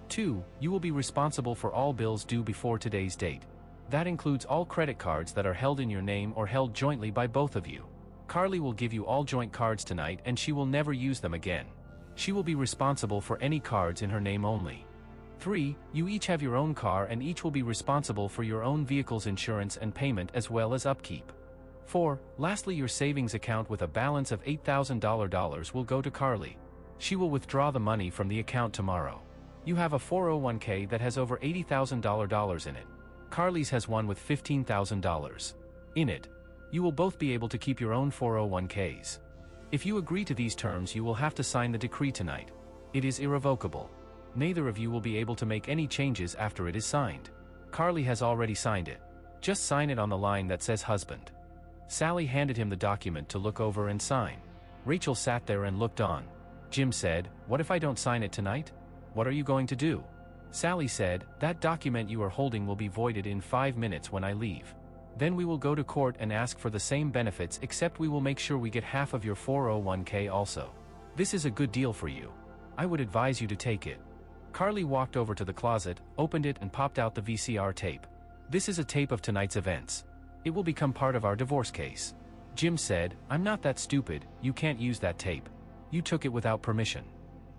2. You will be responsible for all bills due before today's date. That includes all credit cards that are held in your name or held jointly by both of you. Carly will give you all joint cards tonight and she will never use them again. She will be responsible for any cards in her name only. 3. You each have your own car and each will be responsible for your own vehicle's insurance and payment as well as upkeep. 4. Lastly, your savings account with a balance of $8,000 will go to Carly. She will withdraw the money from the account tomorrow. You have a 401k that has over $80,000 in it. Carly's has one with $15,000 in it. You will both be able to keep your own 401ks. If you agree to these terms, you will have to sign the decree tonight. It is irrevocable. Neither of you will be able to make any changes after it is signed. Carly has already signed it. Just sign it on the line that says husband. Sally handed him the document to look over and sign. Rachel sat there and looked on. Jim said, "What if I don't sign it tonight? What are you going to do?" Sally said, "That document you are holding will be voided in 5 minutes when I leave. Then we will go to court and ask for the same benefits, except we will make sure we get half of your 401k also. This is a good deal for you. I would advise you to take it." Carly walked over to the closet, opened it and popped out the VCR tape. "This is a tape of tonight's events. It will become part of our divorce case." Jim said, "I'm not that stupid, you can't use that tape. You took it without permission."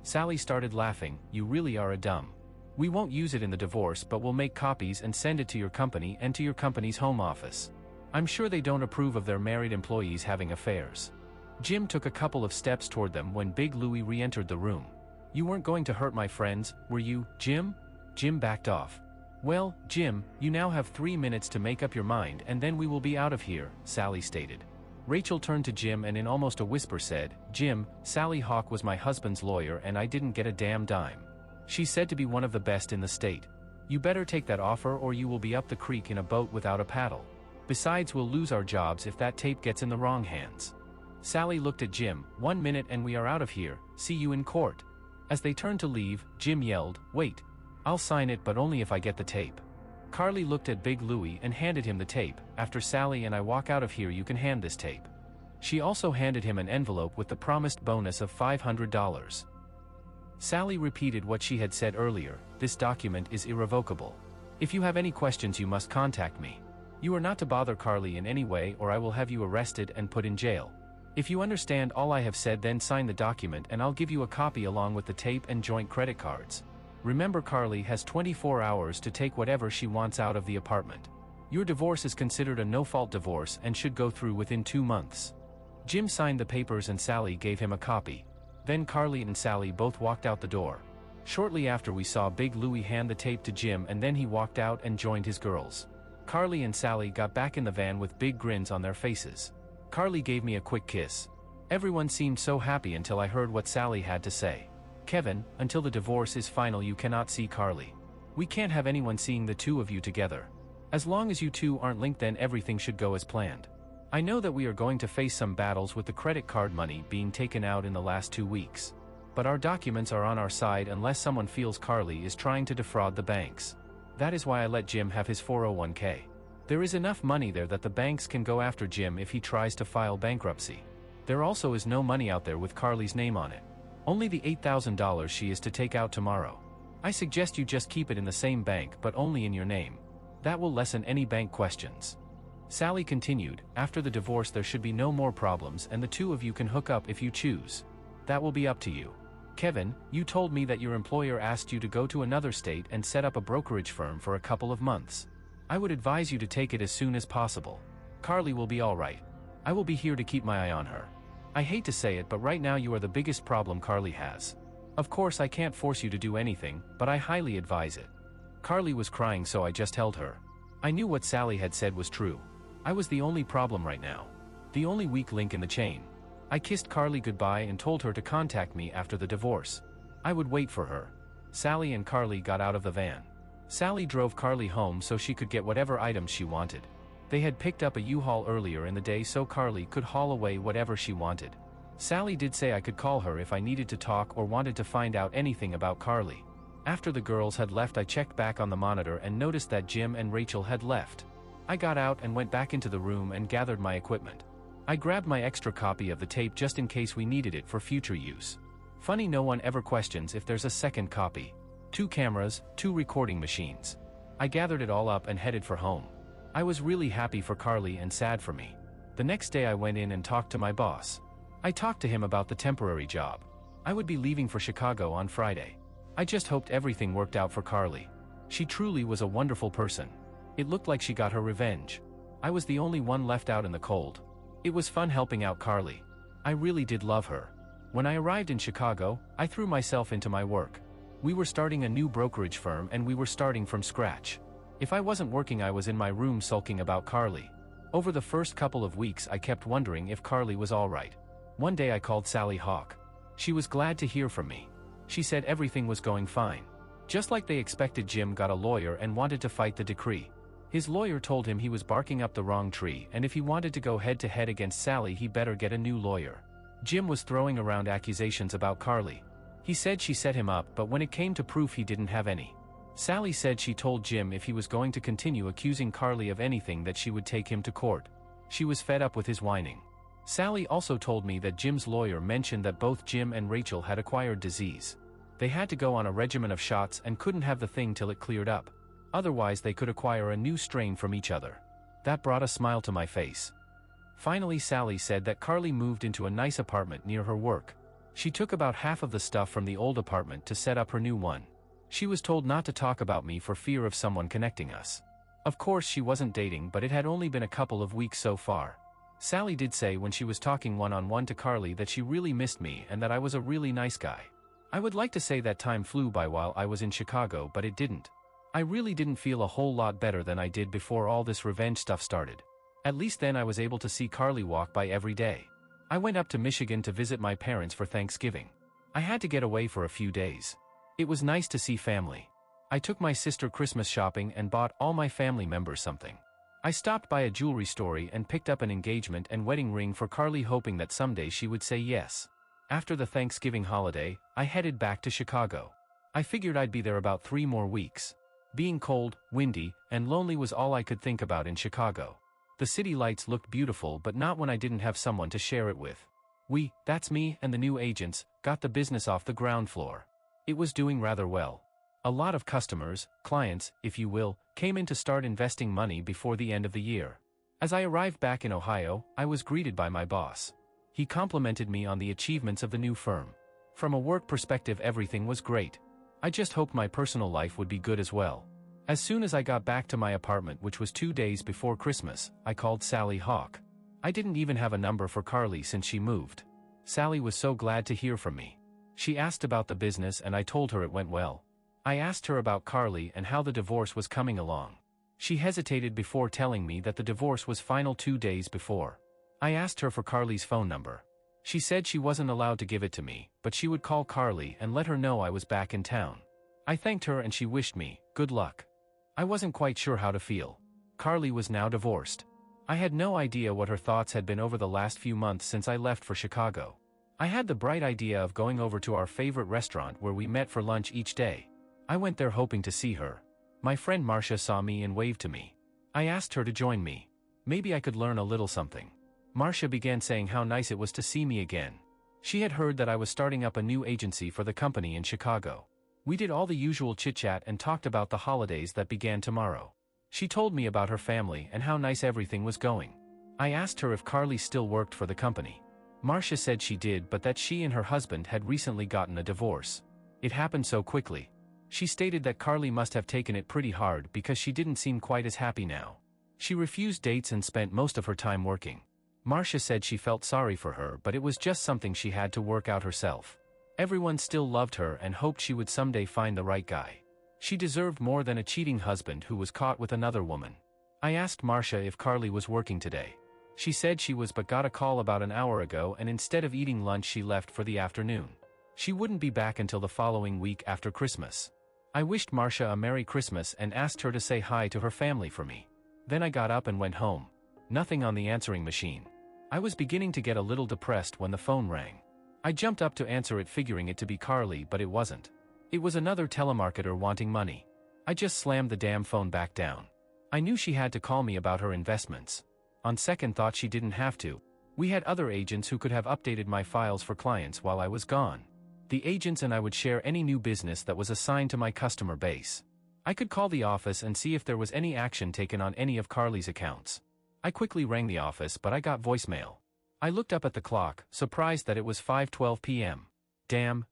Sally started laughing, "You really are a dumb. We won't use it in the divorce, but we'll make copies and send it to your company and to your company's home office. I'm sure they don't approve of their married employees having affairs." Jim took a couple of steps toward them when Big Louie re-entered the room. "You weren't going to hurt my friends, were you, Jim?" Jim backed off. "Well, Jim, you now have 3 minutes to make up your mind and then we will be out of here," Sally stated. Rachel turned to Jim and in almost a whisper said, "Jim, Sally Hawk was my husband's lawyer and I didn't get a damn dime. She's said to be one of the best in the state. You better take that offer or you will be up the creek in a boat without a paddle. Besides, we'll lose our jobs if that tape gets in the wrong hands." Sally looked at Jim. "1 minute and we are out of here, see you in court." As they turned to leave, Jim yelled, "Wait. I'll sign it but only if I get the tape." Carly looked at Big Louie and handed him the tape. "After Sally and I walk out of here you can hand this tape." She also handed him an envelope with the promised bonus of $500. Sally repeated what she had said earlier, "This document is irrevocable. If you have any questions you must contact me. You are not to bother Carly in any way or I will have you arrested and put in jail. If you understand all I have said then sign the document and I'll give you a copy along with the tape and joint credit cards. Remember, Carly has 24 hours to take whatever she wants out of the apartment. Your divorce is considered a no-fault divorce and should go through within 2 months." Jim signed the papers and Sally gave him a copy. Then Carly and Sally both walked out the door. Shortly after we saw Big Louie hand the tape to Jim and then he walked out and joined his girls. Carly and Sally got back in the van with big grins on their faces. Carly gave me a quick kiss. Everyone seemed so happy until I heard what Sally had to say. "Kevin, until the divorce is final you cannot see Carly. We can't have anyone seeing the two of you together. As long as you two aren't linked then everything should go as planned. I know that we are going to face some battles with the credit card money being taken out in the last 2 weeks. But our documents are on our side unless someone feels Carly is trying to defraud the banks. That is why I let Jim have his 401k. There is enough money there that the banks can go after Jim if he tries to file bankruptcy. There also is no money out there with Carly's name on it. Only the $8,000 she is to take out tomorrow. I suggest you just keep it in the same bank but only in your name. That will lessen any bank questions." Sally continued, "After the divorce there should be no more problems and the two of you can hook up if you choose. That will be up to you. Kevin, you told me that your employer asked you to go to another state and set up a brokerage firm for a couple of months. I would advise you to take it as soon as possible. Carly will be all right. I will be here to keep my eye on her. I hate to say it but right now you are the biggest problem Carly has. Of course I can't force you to do anything, but I highly advise it." Carly was crying so I just held her. I knew what Sally had said was true. I was the only problem right now. The only weak link in the chain. I kissed Carly goodbye and told her to contact me after the divorce. I would wait for her. Sally and Carly got out of the van. Sally drove Carly home so she could get whatever items she wanted. They had picked up a U-Haul earlier in the day so Carly could haul away whatever she wanted. Sally did say I could call her if I needed to talk or wanted to find out anything about Carly. After the girls had left I checked back on the monitor and noticed that Jim and Rachel had left. I got out and went back into the room and gathered my equipment. I grabbed my extra copy of the tape just in case we needed it for future use. Funny no one ever questions if there's a second copy. 2 cameras, 2 recording machines. I gathered it all up and headed for home. I was really happy for Carly and sad for me. The next day I went in and talked to my boss. I talked to him about the temporary job. I would be leaving for Chicago on Friday. I just hoped everything worked out for Carly. She truly was a wonderful person. It looked like she got her revenge. I was the only one left out in the cold. It was fun helping out Carly. I really did love her. When I arrived in Chicago, I threw myself into my work. We were starting a new brokerage firm and we were starting from scratch. If I wasn't working I was in my room sulking about Carly. Over the first couple of weeks I kept wondering if Carly was alright. One day I called Sally Hawk. She was glad to hear from me. She said everything was going fine. Just like they expected, Jim got a lawyer and wanted to fight the decree. His lawyer told him he was barking up the wrong tree and if he wanted to go head-to-head against Sally he better get a new lawyer. Jim was throwing around accusations about Carly. He said she set him up, but when it came to proof he didn't have any. Sally said she told Jim if he was going to continue accusing Carly of anything that she would take him to court. She was fed up with his whining. Sally also told me that Jim's lawyer mentioned that both Jim and Rachel had acquired disease. They had to go on a regimen of shots and couldn't have the thing till it cleared up. Otherwise they could acquire a new strain from each other. That brought a smile to my face. Finally Sally said that Carly moved into a nice apartment near her work. She took about half of the stuff from the old apartment to set up her new one. She was told not to talk about me for fear of someone connecting us. Of course she wasn't dating, but it had only been a couple of weeks so far. Sally did say when she was talking one-on-one to Carly that she really missed me and that I was a really nice guy. I would like to say that time flew by while I was in Chicago, but it didn't. I really didn't feel a whole lot better than I did before all this revenge stuff started. At least then I was able to see Carly walk by every day. I went up to Michigan to visit my parents for Thanksgiving. I had to get away for a few days. It was nice to see family. I took my sister Christmas shopping and bought all my family members something. I stopped by a jewelry store and picked up an engagement and wedding ring for Carly, hoping that someday she would say yes. After the Thanksgiving holiday, I headed back to Chicago. I figured I'd be there about 3 more weeks. Being cold, windy, and lonely was all I could think about in Chicago. The city lights looked beautiful, but not when I didn't have someone to share it with. That's me and the new agents, got the business off the ground floor. It was doing rather well. A lot of customers, clients, if you will, came in to start investing money before the end of the year. As I arrived back in Ohio, I was greeted by my boss. He complimented me on the achievements of the new firm. From a work perspective, everything was great. I just hoped my personal life would be good as well. As soon as I got back to my apartment, which was 2 days before Christmas, I called Sally Hawk. I didn't even have a number for Carly since she moved. Sally was so glad to hear from me. She asked about the business and I told her it went well. I asked her about Carly and how the divorce was coming along. She hesitated before telling me that the divorce was final 2 days before. I asked her for Carly's phone number. She said she wasn't allowed to give it to me, but she would call Carly and let her know I was back in town. I thanked her and she wished me good luck. I wasn't quite sure how to feel. Carly was now divorced. I had no idea what her thoughts had been over the last few months since I left for Chicago. I had the bright idea of going over to our favorite restaurant where we met for lunch each day. I went there hoping to see her. My friend Marcia saw me and waved to me. I asked her to join me. Maybe I could learn a little something. Marcia began saying how nice it was to see me again. She had heard that I was starting up a new agency for the company in Chicago. We did all the usual chit-chat and talked about the holidays that began tomorrow. She told me about her family and how nice everything was going. I asked her if Carly still worked for the company. Marcia said she did, but that she and her husband had recently gotten a divorce. It happened so quickly. She stated that Carly must have taken it pretty hard because she didn't seem quite as happy now. She refused dates and spent most of her time working. Marcia said she felt sorry for her, but it was just something she had to work out herself. Everyone still loved her and hoped she would someday find the right guy. She deserved more than a cheating husband who was caught with another woman. I asked Marcia if Carly was working today. She said she was, but got a call about an hour ago and instead of eating lunch she left for the afternoon. She wouldn't be back until the following week after Christmas. I wished Marcia a Merry Christmas and asked her to say hi to her family for me. Then I got up and went home. Nothing on the answering machine. I was beginning to get a little depressed when the phone rang. I jumped up to answer it, figuring it to be Carly, but it wasn't. It was another telemarketer wanting money. I just slammed the damn phone back down. I knew she had to call me about her investments. On second thought, she didn't have to. We had other agents who could have updated my files for clients while I was gone. The agents and I would share any new business that was assigned to my customer base. I could call the office and see if there was any action taken on any of Carly's accounts. I quickly rang the office, but I got voicemail. I looked up at the clock, surprised that it was 5:12 p.m. Damn.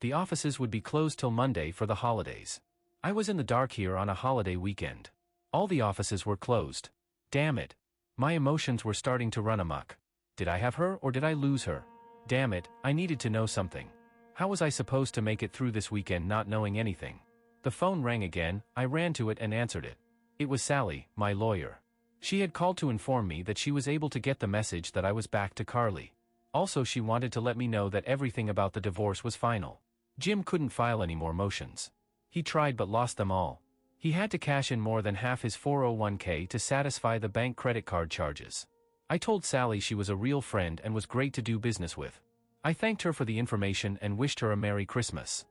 The offices would be closed till Monday for the holidays. I was in the dark here on a holiday weekend. All the offices were closed. Damn it. My emotions were starting to run amok. Did I have her or did I lose her? Damn it, I needed to know something. How was I supposed to make it through this weekend not knowing anything? The phone rang again. I ran to it and answered it. It was Sally, my lawyer. She had called to inform me that she was able to get the message that I was back to Carly. Also, she wanted to let me know that everything about the divorce was final. Jim couldn't file any more motions. He tried but lost them all. He had to cash in more than half his 401k to satisfy the bank credit card charges. I told Sally she was a real friend and was great to do business with. I thanked her for the information and wished her a Merry Christmas.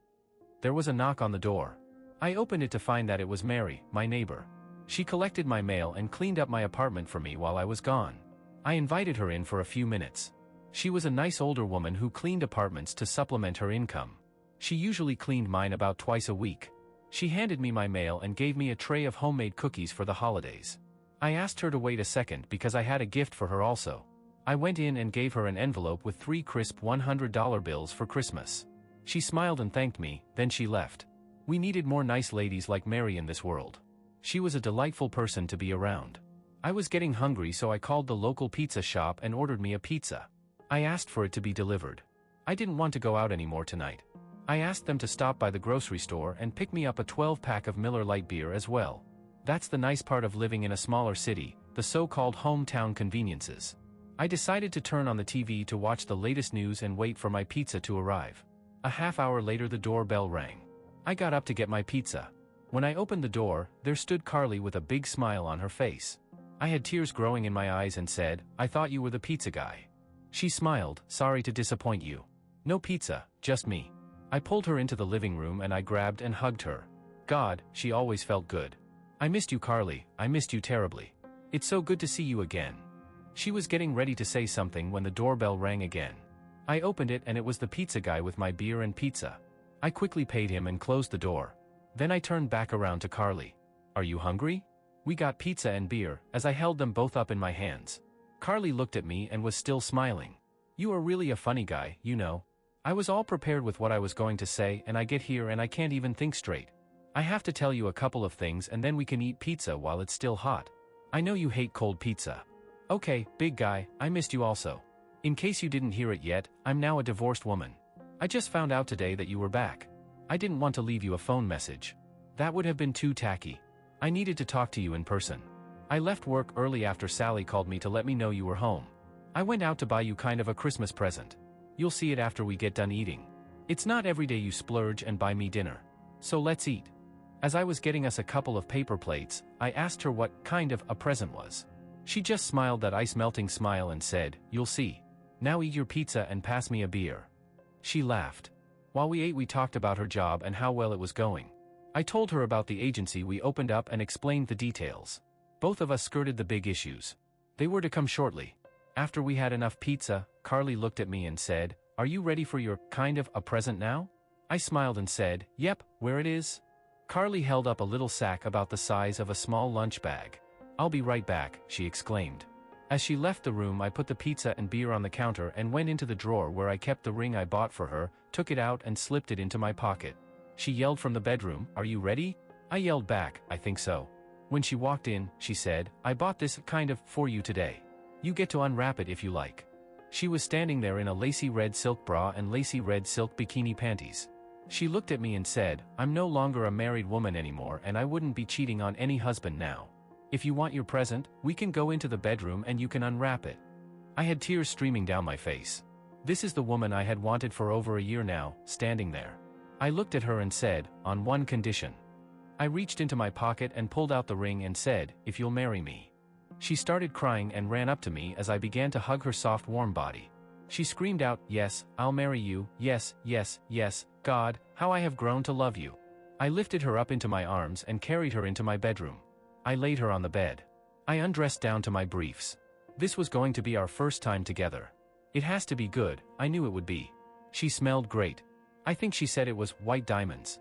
There was a knock on the door. I opened it to find that it was Mary, my neighbor. She collected my mail and cleaned up my apartment for me while I was gone. I invited her in for a few minutes. She was a nice older woman who cleaned apartments to supplement her income. She usually cleaned mine about twice a week. She handed me my mail and gave me a tray of homemade cookies for the holidays. I asked her to wait a second because I had a gift for her also. I went in and gave her an envelope with 3 crisp $100 bills for Christmas. She smiled and thanked me, then she left. We needed more nice ladies like Mary in this world. She was a delightful person to be around. I was getting hungry, so I called the local pizza shop and ordered me a pizza. I asked for it to be delivered. I didn't want to go out anymore tonight. I asked them to stop by the grocery store and pick me up a 12-pack of Miller Lite beer as well. That's the nice part of living in a smaller city, the so-called hometown conveniences. I decided to turn on the TV to watch the latest news and wait for my pizza to arrive. A half hour later the doorbell rang. I got up to get my pizza. When I opened the door, there stood Carly with a big smile on her face. I had tears growing in my eyes and said, "I thought you were the pizza guy." She smiled, "Sorry to disappoint you. No pizza, just me." I pulled her into the living room and I grabbed and hugged her. God, she always felt good. "I missed you, Carly, I missed you terribly. It's so good to see you again." She was getting ready to say something when the doorbell rang again. I opened it and it was the pizza guy with my beer and pizza. I quickly paid him and closed the door. Then I turned back around to Carly. "Are you hungry?" We got pizza and beer, as I held them both up in my hands. Carly looked at me and was still smiling. "You are really a funny guy, you know." I was all prepared with what I was going to say, and I get here and I can't even think straight. "I have to tell you a couple of things and then we can eat pizza while it's still hot. I know you hate cold pizza." "Okay, big guy, I missed you also. In case you didn't hear it yet, I'm now a divorced woman. I just found out today that you were back. I didn't want to leave you a phone message. That would have been too tacky. I needed to talk to you in person. I left work early after Sally called me to let me know you were home. I went out to buy you kind of a Christmas present. You'll see it after we get done eating. It's not every day you splurge and buy me dinner. So let's eat." As I was getting us a couple of paper plates, I asked her what kind of a present was. She just smiled that ice-melting smile and said, "You'll see. Now eat your pizza and pass me a beer." She laughed. While we ate, we talked about her job and how well it was going. I told her about the agency we opened up and explained the details. Both of us skirted the big issues. They were to come shortly. After we had enough pizza, Carly looked at me and said, "Are you ready for your kind of a present now?" I smiled and said, "Yep, where it is?" Carly held up a little sack about the size of a small lunch bag. "I'll be right back," she exclaimed. As she left the room, I put the pizza and beer on the counter and went into the drawer where I kept the ring I bought for her, took it out and slipped it into my pocket. She yelled from the bedroom, "Are you ready?" I yelled back, "I think so." When she walked in, she said, "I bought this kind of for you today. You get to unwrap it if you like." She was standing there in a lacy red silk bra and lacy red silk bikini panties. She looked at me and said, "I'm no longer a married woman anymore and I wouldn't be cheating on any husband now. If you want your present, we can go into the bedroom and you can unwrap it." I had tears streaming down my face. This is the woman I had wanted for over a year now, standing there. I looked at her and said, "On one condition." I reached into my pocket and pulled out the ring and said, "If you'll marry me." She started crying and ran up to me as I began to hug her soft warm body. She screamed out, "Yes, I'll marry you, yes, yes, yes, God, how I have grown to love you." I lifted her up into my arms and carried her into my bedroom. I laid her on the bed. I undressed down to my briefs. This was going to be our first time together. It has to be good, I knew it would be. She smelled great. I think she said it was white diamonds.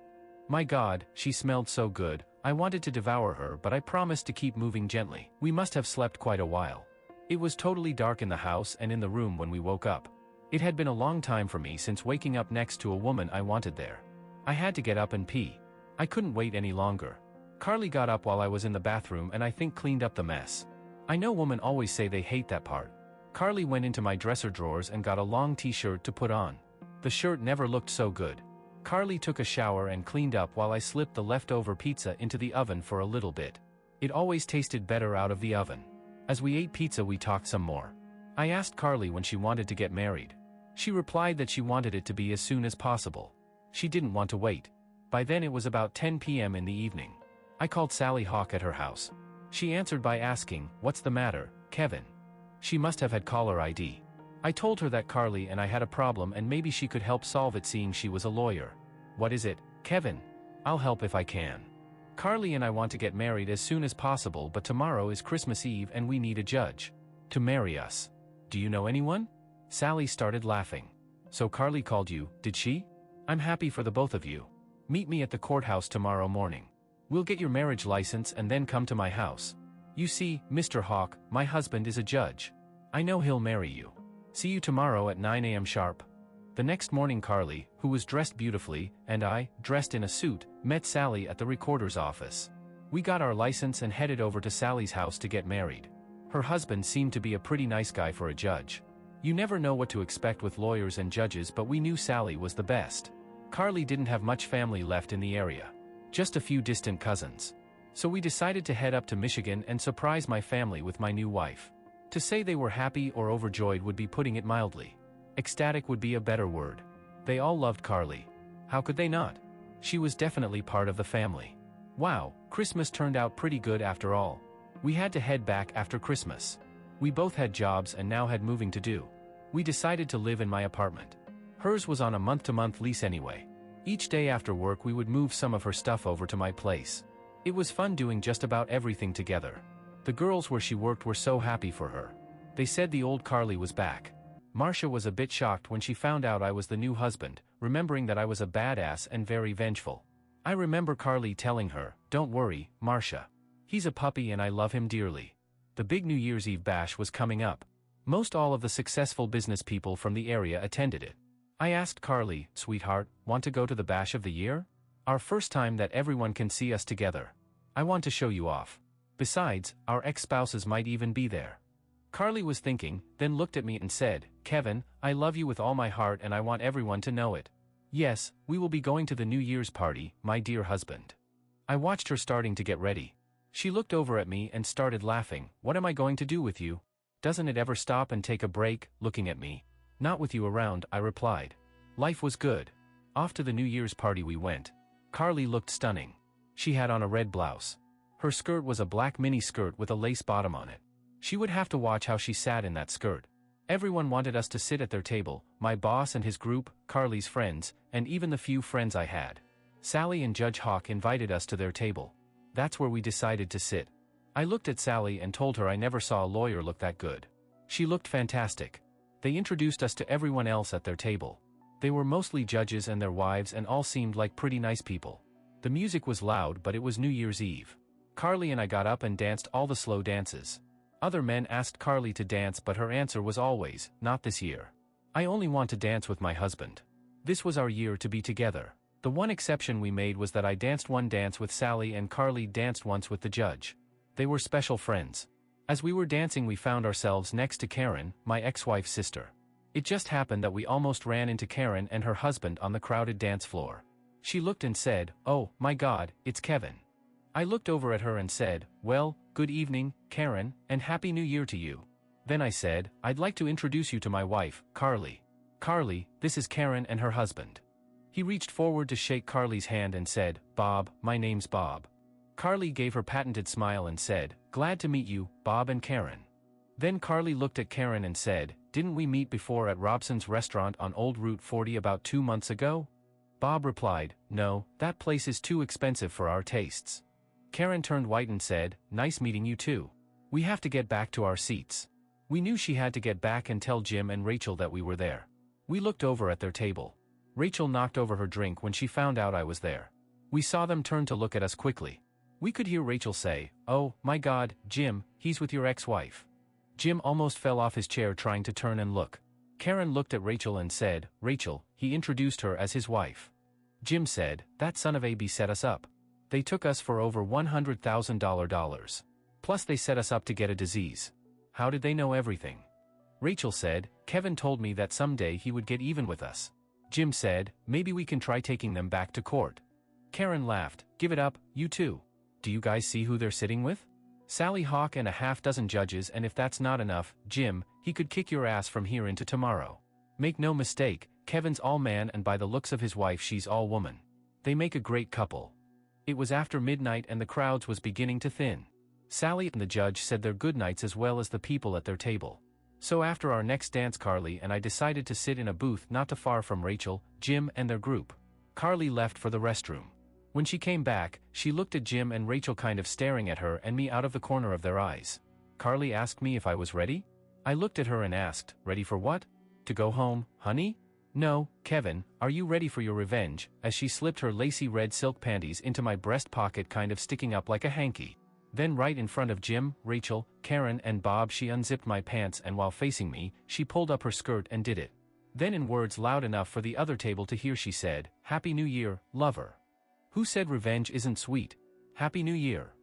My God, she smelled so good. I wanted to devour her, but I promised to keep moving gently. We must have slept quite a while. It was totally dark in the house and in the room when we woke up. It had been a long time for me since waking up next to a woman I wanted there. I had to get up and pee. I couldn't wait any longer. Carly got up while I was in the bathroom and I think cleaned up the mess. I know women always say they hate that part. Carly went into my dresser drawers and got a long t-shirt to put on. The shirt never looked so good. Carly took a shower and cleaned up while I slipped the leftover pizza into the oven for a little bit. It always tasted better out of the oven. As we ate pizza, we talked some more. I asked Carly when she wanted to get married. She replied that she wanted it to be as soon as possible. She didn't want to wait. By then it was about 10 p.m. in the evening. I called Sally Hawk at her house. She answered by asking, "What's the matter, Kevin?" She must have had caller ID. I told her that Carly and I had a problem and maybe she could help solve it seeing she was a lawyer. "What is it, Kevin?" "I'll help if I can. Carly and I want to get married as soon as possible, but tomorrow is Christmas Eve and we need a judge to marry us. Do you know anyone?" Sally started laughing. "So Carly called you, did she? I'm happy for the both of you. Meet me at the courthouse tomorrow morning. We'll get your marriage license and then come to my house. You see, Mr. Hawk, my husband is a judge. I know he'll marry you. See you tomorrow at 9 a.m. sharp." The next morning Carly, who was dressed beautifully, and I, dressed in a suit, met Sally at the recorder's office. We got our license and headed over to Sally's house to get married. Her husband seemed to be a pretty nice guy for a judge. You never know what to expect with lawyers and judges, but we knew Sally was the best. Carly didn't have much family left in the area. Just a few distant cousins. So we decided to head up to Michigan and surprise my family with my new wife. To say they were happy or overjoyed would be putting it mildly. Ecstatic would be a better word. They all loved Carly. How could they not? She was definitely part of the family. Wow, Christmas turned out pretty good after all. We had to head back after Christmas. We both had jobs and now had moving to do. We decided to live in my apartment. Hers was on a month-to-month lease anyway. Each day after work we would move some of her stuff over to my place. It was fun doing just about everything together. The girls where she worked were so happy for her. They said the old Carly was back. Marcia was a bit shocked when she found out I was the new husband, remembering that I was a badass and very vengeful. I remember Carly telling her, "Don't worry, Marcia. He's a puppy and I love him dearly." The big New Year's Eve bash was coming up. Most all of the successful business people from the area attended it. I asked Carly, "Sweetheart, want to go to the bash of the year? Our first time that everyone can see us together. I want to show you off. Besides, our ex-spouses might even be there." Carly was thinking, then looked at me and said, "Kevin, I love you with all my heart and I want everyone to know it. Yes, we will be going to the New Year's party, my dear husband." I watched her starting to get ready. She looked over at me and started laughing. "What am I going to do with you? Doesn't it ever stop and take a break?" Looking at me. "Not with you around," I replied. Life was good. Off to the New Year's party we went. Carly looked stunning. She had on a red blouse. Her skirt was a black mini skirt with a lace bottom on it. She would have to watch how she sat in that skirt. Everyone wanted us to sit at their table, my boss and his group, Carly's friends, and even the few friends I had. Sally and Judge Hawk invited us to their table. That's where we decided to sit. I looked at Sally and told her I never saw a lawyer look that good. She looked fantastic. They introduced us to everyone else at their table. They were mostly judges and their wives and all seemed like pretty nice people. The music was loud, but it was New Year's Eve. Carly and I got up and danced all the slow dances. Other men asked Carly to dance, but her answer was always, "Not this year. I only want to dance with my husband." This was our year to be together. The one exception we made was that I danced one dance with Sally and Carly danced once with the judge. They were special friends. As we were dancing we found ourselves next to Karen, my ex-wife's sister. It just happened that we almost ran into Karen and her husband on the crowded dance floor. She looked and said, "Oh, my God, it's Kevin." I looked over at her and said, "Well, good evening, Karen, and Happy New Year to you." Then I said, "I'd like to introduce you to my wife, Carly. Carly, this is Karen and her husband." He reached forward to shake Carly's hand and said, "Bob, my name's Bob." Carly gave her patented smile and said, "Glad to meet you, Bob and Karen." Then Carly looked at Karen and said, "Didn't we meet before at Robson's restaurant on Old Route 40 about 2 months ago?" Bob replied, "No, that place is too expensive for our tastes." Karen turned white and said, "Nice meeting you too. We have to get back to our seats." We knew she had to get back and tell Jim and Rachel that we were there. We looked over at their table. Rachel knocked over her drink when she found out I was there. We saw them turn to look at us quickly. We could hear Rachel say, "Oh, my God, Jim, he's with your ex-wife." Jim almost fell off his chair trying to turn and look. Karen looked at Rachel and said, "Rachel, he introduced her as his wife." Jim said, "That son of a b set us up. They took us for over $100,000. Plus they set us up to get a disease. How did they know everything?" Rachel said, "Kevin told me that someday he would get even with us." Jim said, "Maybe we can try taking them back to court." Karen laughed, "Give it up, you two. Do you guys see who they're sitting with? Sally Hawk and a half-dozen judges, and if that's not enough, Jim, he could kick your ass from here into tomorrow. Make no mistake, Kevin's all man and by the looks of his wife she's all woman. They make a great couple." It was after midnight and the crowds was beginning to thin. Sally and the judge said their goodnights as well as the people at their table. So after our next dance, Carly and I decided to sit in a booth not too far from Rachel, Jim and their group. Carly left for the restroom. When she came back, she looked at Jim and Rachel kind of staring at her and me out of the corner of their eyes. Carly asked me if I was ready. I looked at her and asked, ready for what? To go home, honey? No, Kevin, are you ready for your revenge? As she slipped her lacy red silk panties into my breast pocket, kind of sticking up like a hanky. Then right in front of Jim, Rachel, Karen and Bob she unzipped my pants and while facing me, she pulled up her skirt and did it. Then in words loud enough for the other table to hear she said, Happy New Year, lover. Who said revenge isn't sweet? Happy New Year.